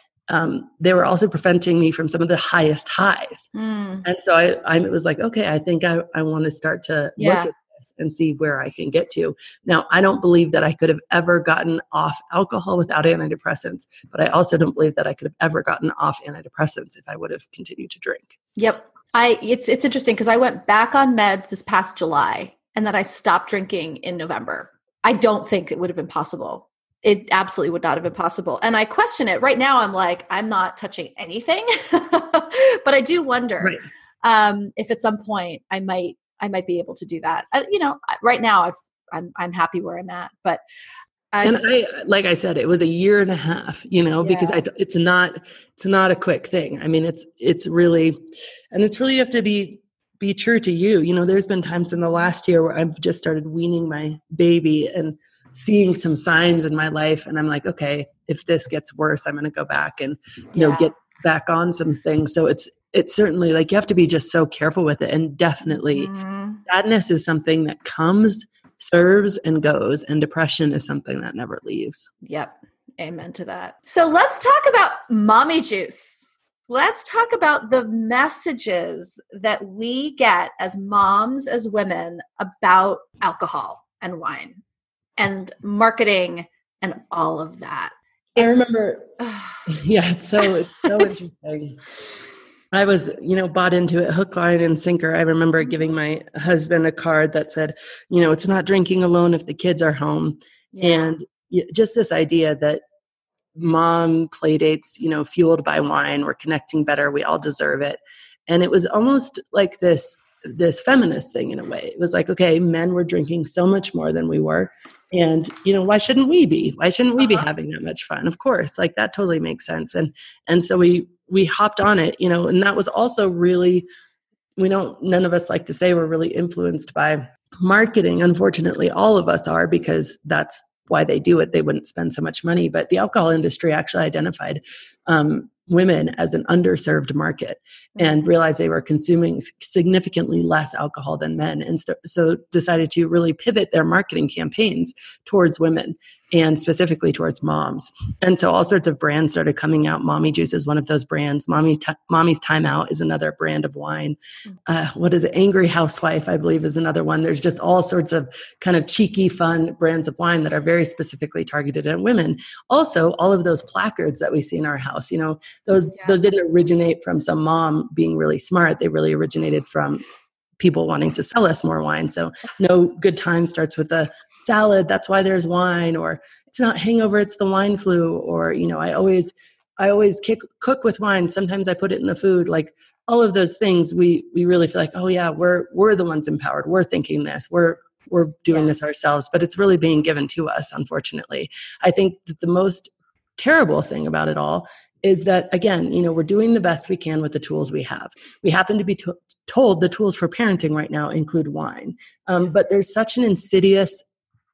S2: they were also preventing me from some of the highest highs. And so I was like, okay, I think I want to start to look at this and see where I can get to. Now, I don't believe that I could have ever gotten off alcohol without antidepressants, but I also don't believe that I could have ever gotten off antidepressants if I would have continued to drink.
S1: Yep. It's interesting because I went back on meds this past July and then I stopped drinking in November. I don't think it would have been possible It absolutely would not have been possible. And I question it. Right now, I'm like, I'm not touching anything. But I do wonder
S2: Right.
S1: if at some point I might be able to do that. Right now I'm happy where I'm at. But
S2: Like I said, it was a year and a half, because
S1: yeah,
S2: it's not a quick thing. I mean, it's really you have to be true to you. There's been times in the last year where I've just started weaning my baby and seeing some signs in my life. And I'm like, okay, if this gets worse, I'm going to go back and,
S1: yeah.
S2: get back on some things. So it's certainly like, you have to be just so careful with it. And definitely
S1: Mhm.
S2: sadness is something that comes, serves, and goes. And depression is something that never leaves.
S1: Yep. Amen to that. So let's talk about mommy juice. Let's talk about the messages that we get as moms, as women, about alcohol and wine and marketing and all of that.
S2: I remember, yeah, it's so interesting. I was, bought into it hook, line, and sinker. I remember giving my husband a card that said, it's not drinking alone if the kids are home.
S1: Yeah.
S2: And just this idea that mom play dates, fueled by wine, we're connecting better, we all deserve it. And it was almost like this feminist thing in a way. It was like, okay, men were drinking so much more than we were. And, why shouldn't we be? Why shouldn't we be having that much fun? Of course, like that totally makes sense. And so we hopped on it, and that was also really, none of us like to say we're really influenced by marketing. Unfortunately, all of us are, because that's why they do it. They wouldn't spend so much money. But the alcohol industry actually identified women as an underserved market and realized they were consuming significantly less alcohol than men. And so decided to really pivot their marketing campaigns towards women and specifically towards moms. And so all sorts of brands started coming out. Mommy Juice is one of those brands. Mommy's Timeout is another brand of wine. What is it? Angry Housewife, I believe, is another one. There's just all sorts of kind of cheeky, fun brands of wine that are very specifically targeted at women. Also, all of those placards that we see in our house, those didn't originate from some mom being really smart. They really originated from people wanting to sell us more wine. So no good time starts with a salad. That's why there's wine. Or it's not hangover, it's the wine flu. Or, I always cook with wine. Sometimes I put it in the food. Like all of those things, we really feel like, oh yeah, we're the ones empowered. We're thinking this. We're doing this ourselves, but it's really being given to us, unfortunately. I think that the most terrible thing about it all is that, again, we're doing the best we can with the tools we have. We happen to be told the tools for parenting right now include wine. But there's such an insidious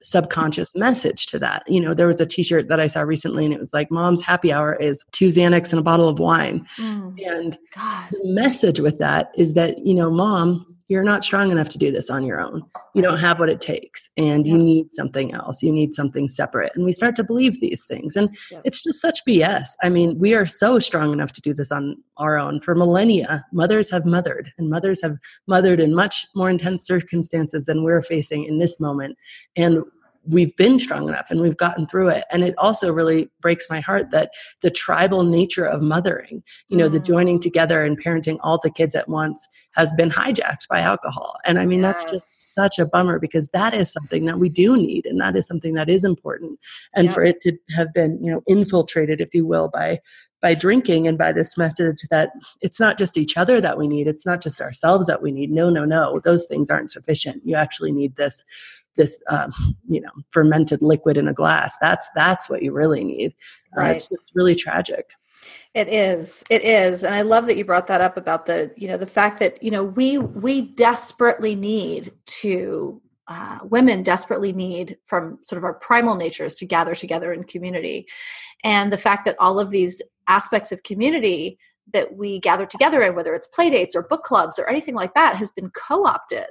S2: subconscious message to that. There was a t-shirt that I saw recently and it was like, mom's happy hour is 2 Xanax and a bottle of wine. And
S1: God.
S2: the message with that is that, mom, you're not strong enough to do this on your own. You don't have what it takes and you need something else. You need something separate. And we start to believe these things. And it's just such BS. I mean, we are so strong enough to do this on our own. For millennia, mothers have mothered, and mothers have mothered in much more intense circumstances than we're facing in this moment. And we've been strong enough and we've gotten through it. And it also really breaks my heart that the tribal nature of mothering, the joining together and parenting all the kids at once has been hijacked by alcohol. And I mean, that's just such a bummer, because that is something that we do need. And that is something that is important. And for it to have been, infiltrated, if you will, by drinking and by this message that it's not just each other that we need. It's not just ourselves that we need. No. Those things aren't sufficient. You actually need this fermented liquid in a glass. That's what you really need. It's just really tragic.
S1: It is. And I love that you brought that up about the fact that, we desperately need to, women desperately need from sort of our primal natures to gather together in community. And the fact that all of these aspects of community that we gather together in, whether it's play dates or book clubs or anything like that, has been co-opted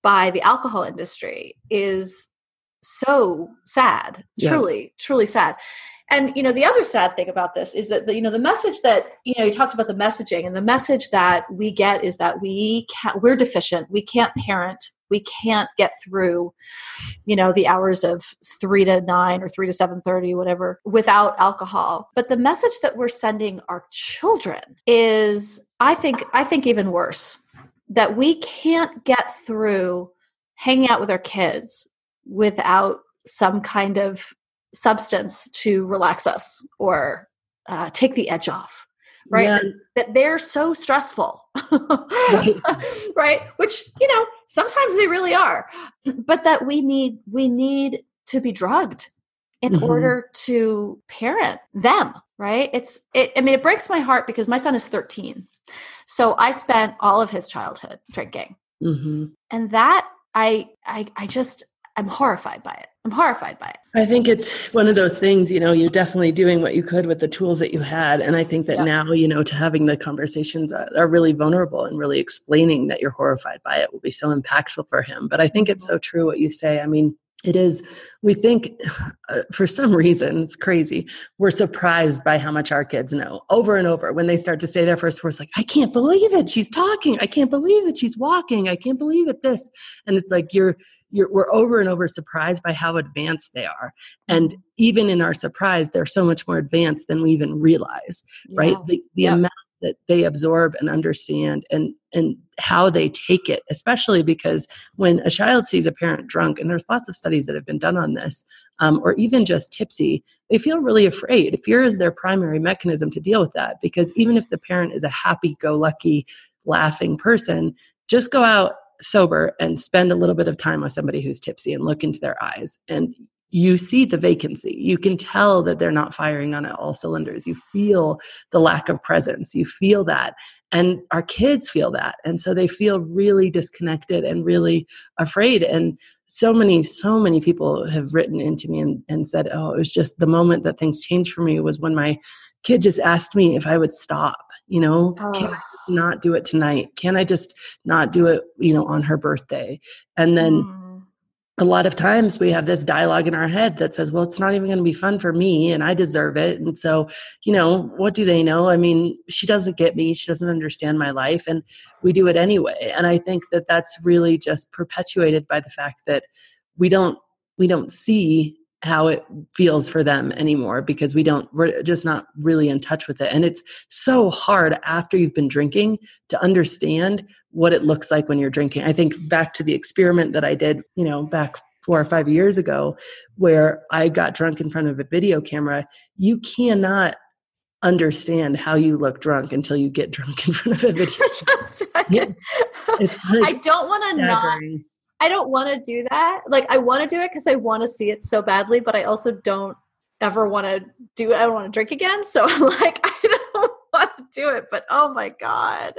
S1: by the alcohol industry, is so sad. Truly sad. And, the other sad thing about this is that, the message that, you talked about the messaging, and the message that we get is that we're deficient. We can't parent. We can't get through, the hours of 3 to 9 or 3 to 7:30, whatever, without alcohol. But the message that we're sending our children is, I think even worse. That we can't get through hanging out with our kids without some kind of substance to relax us or take the edge off, right?
S2: Yeah.
S1: That they're so stressful,
S2: Right.
S1: right? Which, sometimes they really are, but that we need to be drugged in order to parent them, right? It breaks my heart because my son is 13. So I spent all of his childhood drinking. And that I'm horrified by it.
S2: I think it's one of those things, you're definitely doing what you could with the tools that you had. And I think that now, to having the conversations that are really vulnerable and really explaining that you're horrified by it will be so impactful for him. But I think it's so true what you say. I mean, it is, we think for some reason, it's crazy. We're surprised by how much our kids know over and over when they start to say their first words, like, I can't believe it. She's talking. I can't believe it. She's walking. I can't believe it. This. And it's like, we're over and over surprised by how advanced they are. And even in our surprise, they're so much more advanced than we even realize, right? The amount that they absorb and understand and how they take it, especially because when a child sees a parent drunk, and there's lots of studies that have been done on this, or even just tipsy, they feel really afraid. Fear is their primary mechanism to deal with that, because even if the parent is a happy-go-lucky, laughing person, just go out sober and spend a little bit of time with somebody who's tipsy and look into their eyes, and you see the vacancy. You can tell that they're not firing on all cylinders. You feel the lack of presence. You feel that. And our kids feel that. And so they feel really disconnected and really afraid. And so many people have written into me and said, oh, it was just the moment that things changed for me was when my kid just asked me if I would stop, can I not do it tonight? Can I just not do it, on her birthday? And then a lot of times we have this dialogue in our head that says, well, it's not even going to be fun for me and I deserve it. And so, what do they know? I mean, she doesn't get me. She doesn't understand my life. And we do it anyway. And I think that that's really just perpetuated by the fact that we don't see how it feels for them anymore, because we're just not really in touch with it. And it's so hard after you've been drinking to understand what it looks like when you're drinking. I think back to the experiment that I did, back 4 or 5 years ago, where I got drunk in front of a video camera. You cannot understand how you look drunk until you get drunk in front of a video camera.
S1: I don't want to do that. Like, I want to do it because I want to see it so badly, but I also don't ever want to do it. I don't want to drink again. So I'm like, I don't want to do it, but oh my God.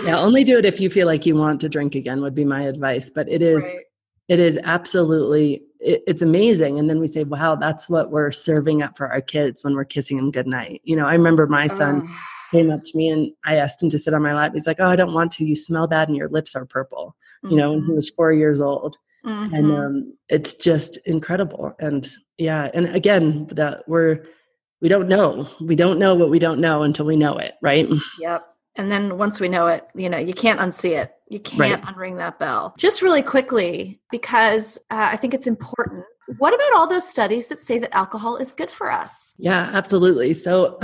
S2: Yeah. Only do it if you feel like you want to drink again would be my advice. But it is absolutely, it's amazing. And then we say, wow, that's what we're serving up for our kids when we're kissing them goodnight. I remember my son came up to me and I asked him to sit on my lap. He's like, oh, I don't want to. You smell bad and your lips are purple. And he was 4 years old. And it's just incredible. And and again, we don't know what we don't know until we know it, right?
S1: Yep. And then once we know it, you can't unsee it. You can't unring that bell. Just really quickly, because I think it's important. What about all those studies that say that alcohol is good for us?
S2: Yeah, absolutely. So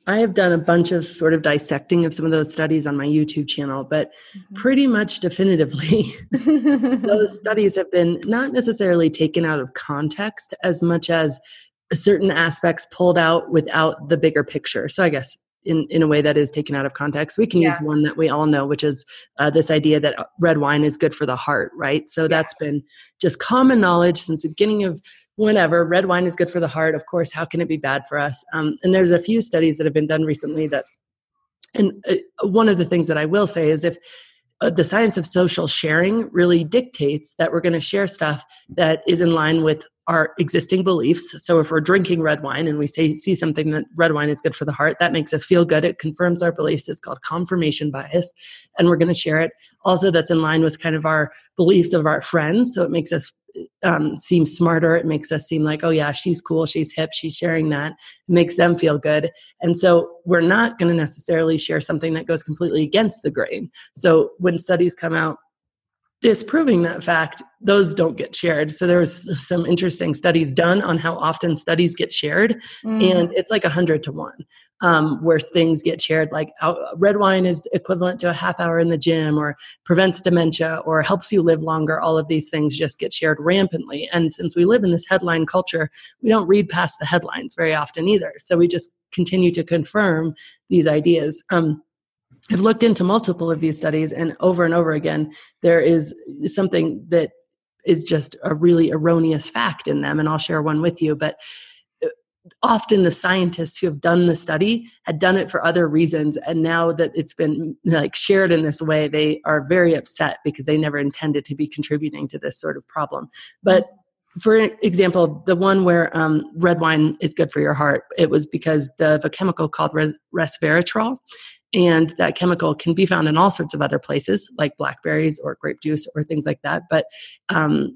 S2: I have done a bunch of sort of dissecting of some of those studies on my YouTube channel, but pretty much definitively, those studies have been not necessarily taken out of context as much as certain aspects pulled out without the bigger picture. So I guess in a way that is taken out of context, we can use one that we all know, which is this idea that red wine is good for the heart, right? So that's been just common knowledge since the beginning of whenever. Red wine is good for the heart. Of course, how can it be bad for us? And there's a few studies that have been done recently that, and one of the things that I will say is if the science of social sharing really dictates that we're going to share stuff that is in line with our existing beliefs. So if we're drinking red wine and we see something that red wine is good for the heart, that makes us feel good. It confirms our beliefs. It's called confirmation bias. And we're going to share it. Also, that's in line with kind of our beliefs of our friends. So it makes us seem smarter. It makes us seem like, oh yeah, she's cool. She's hip. She's sharing that. It makes them feel good. And so we're not going to necessarily share something that goes completely against the grain. So when studies come out disproving that fact, those don't get shared. So there's some interesting studies done on how often studies get shared. And it's like 100 to 1, where things get shared, like red wine is equivalent to a half hour in the gym, or prevents dementia, or helps you live longer. All of these things just get shared rampantly. And since we live in this headline culture, we don't read past the headlines very often either. So we just continue to confirm these ideas. I've looked into multiple of these studies, and over again, there is something that is just a really erroneous fact in them. And I'll share one with you. But often the scientists who have done the study had done it for other reasons. And now that it's been like shared in this way, they are very upset because they never intended to be contributing to this sort of problem. But for example, the one where red wine is good for your heart, it was because of a chemical called resveratrol. And that chemical can be found in all sorts of other places, like blackberries or grape juice or things like that. But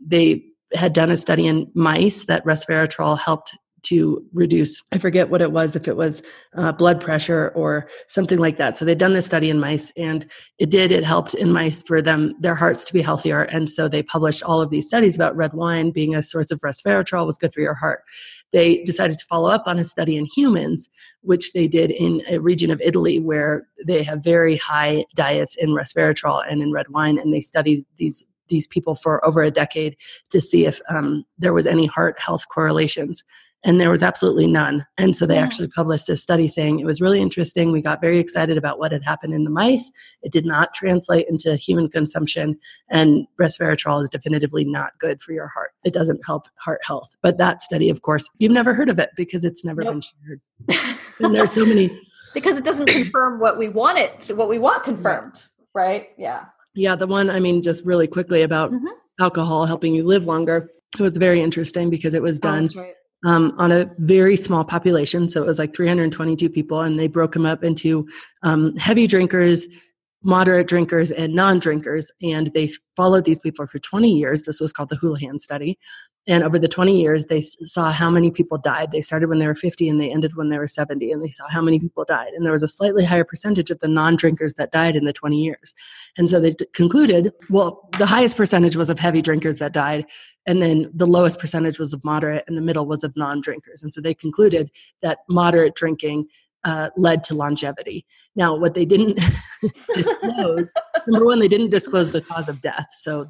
S2: they had done a study in mice that resveratrol helped to reduce, I forget what it was, if it was blood pressure or something like that. So they'd done this study in mice, and it helped in mice for their hearts to be healthier. And so they published all of these studies about red wine being a source of resveratrol was good for your heart. They decided to follow up on a study in humans, which they did in a region of Italy where they have very high diets in resveratrol and in red wine. And they studied these people for over a decade to see if there was any heart health correlations. And there was absolutely none. And so they actually published this study saying it was really interesting. We got very excited about what had happened in the mice. It did not translate into human consumption. And resveratrol is definitively not good for your heart. It doesn't help heart health. But that study, of course, you've never heard of it because it's never been shared. And there's so many.
S3: Because it doesn't confirm what we want confirmed, right? Yeah.
S2: Yeah, the one, just really quickly about alcohol helping you live longer. It was very interesting because it was done on a very small population. So it was like 322 people, and they broke them up into heavy drinkers, moderate drinkers, and non-drinkers. And they followed these people for 20 years. This was called the Houlihan study. And over the 20 years, they saw how many people died. They started when they were 50 and they ended when they were 70. And they saw how many people died. And there was a slightly higher percentage of the non-drinkers that died in the 20 years. And so they concluded, well, the highest percentage was of heavy drinkers that died. And then the lowest percentage was of moderate, and the middle was of non-drinkers. And so they concluded that moderate drinking led to longevity. Now, what they didn't disclose, number one, they didn't disclose the cause of death. So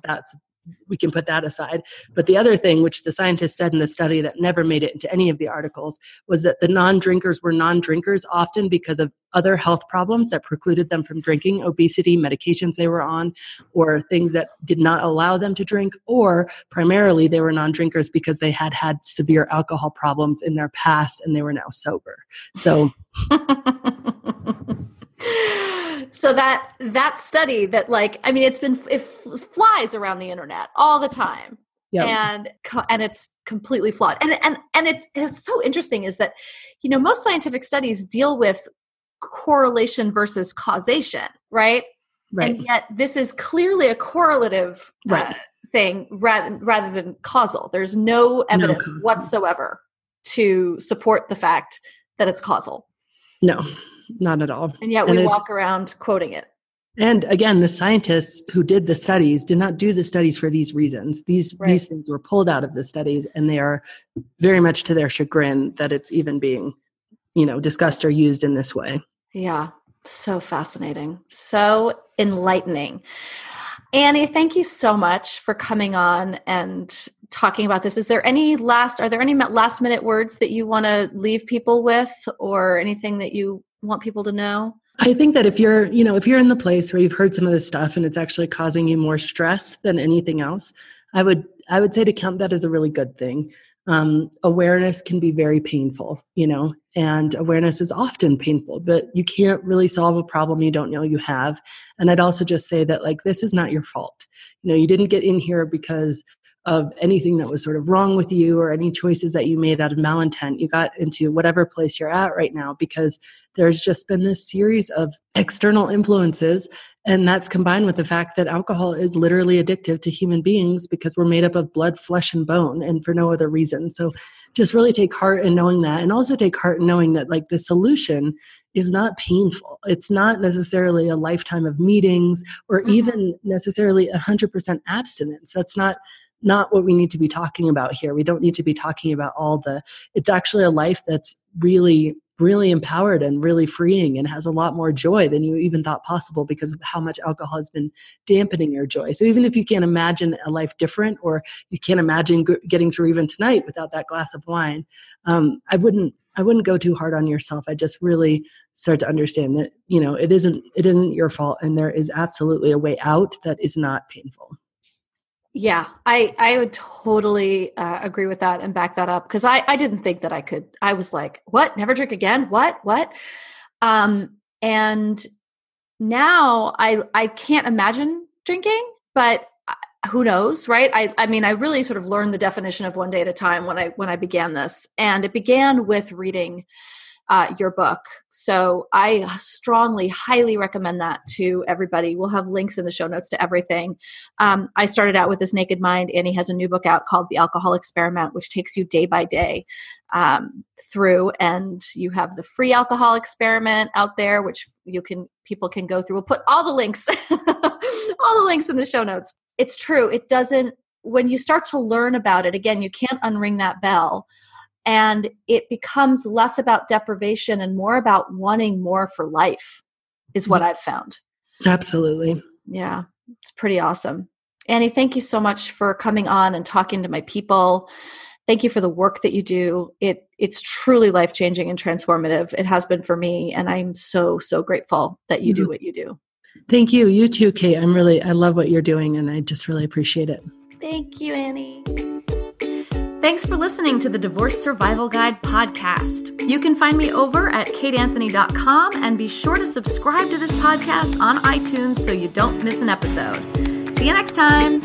S2: we can put that aside. But the other thing, which the scientists said in the study that never made it into any of the articles, was that the non-drinkers were non-drinkers often because of other health problems that precluded them from drinking, obesity, medications they were on, or things that did not allow them to drink, or primarily they were non-drinkers because they had had severe alcohol problems in their past and they were now sober. So...
S3: So that study that it flies around the internet all the time, and it's completely flawed. And it's so interesting is that, most scientific studies deal with correlation versus causation, right? Right. And yet this is clearly a correlative thing rather than causal. There's no evidence whatsoever to support the fact that it's causal.
S2: No. Not at all.
S3: And yet we walk around quoting it.
S2: And again, the scientists who did the studies did not do the studies for these reasons. These things were pulled out of the studies, and they are very much to their chagrin that it's even being, discussed or used in this way.
S3: Yeah. So fascinating. So enlightening. Annie, thank you so much for coming on and talking about this. Are there any last minute words that you want to leave people with, or anything that you want people to know?
S2: I think that if you're in the place where you've heard some of this stuff and it's actually causing you more stress than anything else, I would say to count that as a really good thing. Awareness can be very painful, and awareness is often painful, but you can't really solve a problem you don't know you have. And I'd also just say that this is not your fault. You didn't get in here because of anything that was sort of wrong with you or any choices that you made out of malintent. You got into whatever place you're at right now because there's just been this series of external influences. And that's combined with the fact that alcohol is literally addictive to human beings because we're made up of blood, flesh, and bone, and for no other reason. So just really take heart in knowing that, and also take heart in knowing that like the solution is not painful. It's not necessarily a lifetime of meetings or even necessarily 100% abstinence. That's not what we need to be talking about here. We don't need to be talking about it's actually a life that's really, really empowered and really freeing and has a lot more joy than you even thought possible because of how much alcohol has been dampening your joy. So even if you can't imagine a life different, or you can't imagine getting through even tonight without that glass of wine, I wouldn't go too hard on yourself. I just really start to understand that, it isn't your fault, and there is absolutely a way out that is not painful.
S3: Yeah, I would totally agree with that and back that up, because I didn't think that I could. I was like, what? Never drink again? What? And now I can't imagine drinking, but who knows, right? I mean, I really sort of learned the definition of one day at a time when I began this, and it began with reading your book. So I strongly, highly recommend that to everybody. We'll have links in the show notes to everything. I started out with This Naked Mind. Annie has a new book out called The Alcohol Experiment, which takes you day by day through, and you have the free alcohol experiment out there, which people can go through. We'll put all the links, all the links in the show notes. It's true. It doesn't, when you start to learn about it, again, you can't unring that bell. And it becomes less about deprivation and more about wanting more for life is what I've found.
S2: Absolutely.
S3: Yeah, it's pretty awesome. Annie, thank you so much for coming on and talking to my people. Thank you for the work that you do. It's truly life-changing and transformative. It has been for me, and I'm so, so grateful that you do what you do.
S2: Thank you. You too, Kate. I love what you're doing, and I just really appreciate it.
S3: Thank you, Annie. Thanks for listening to the Divorce Survival Guide podcast. You can find me over at kateanthony.com, and be sure to subscribe to this podcast on iTunes so you don't miss an episode. See you next time.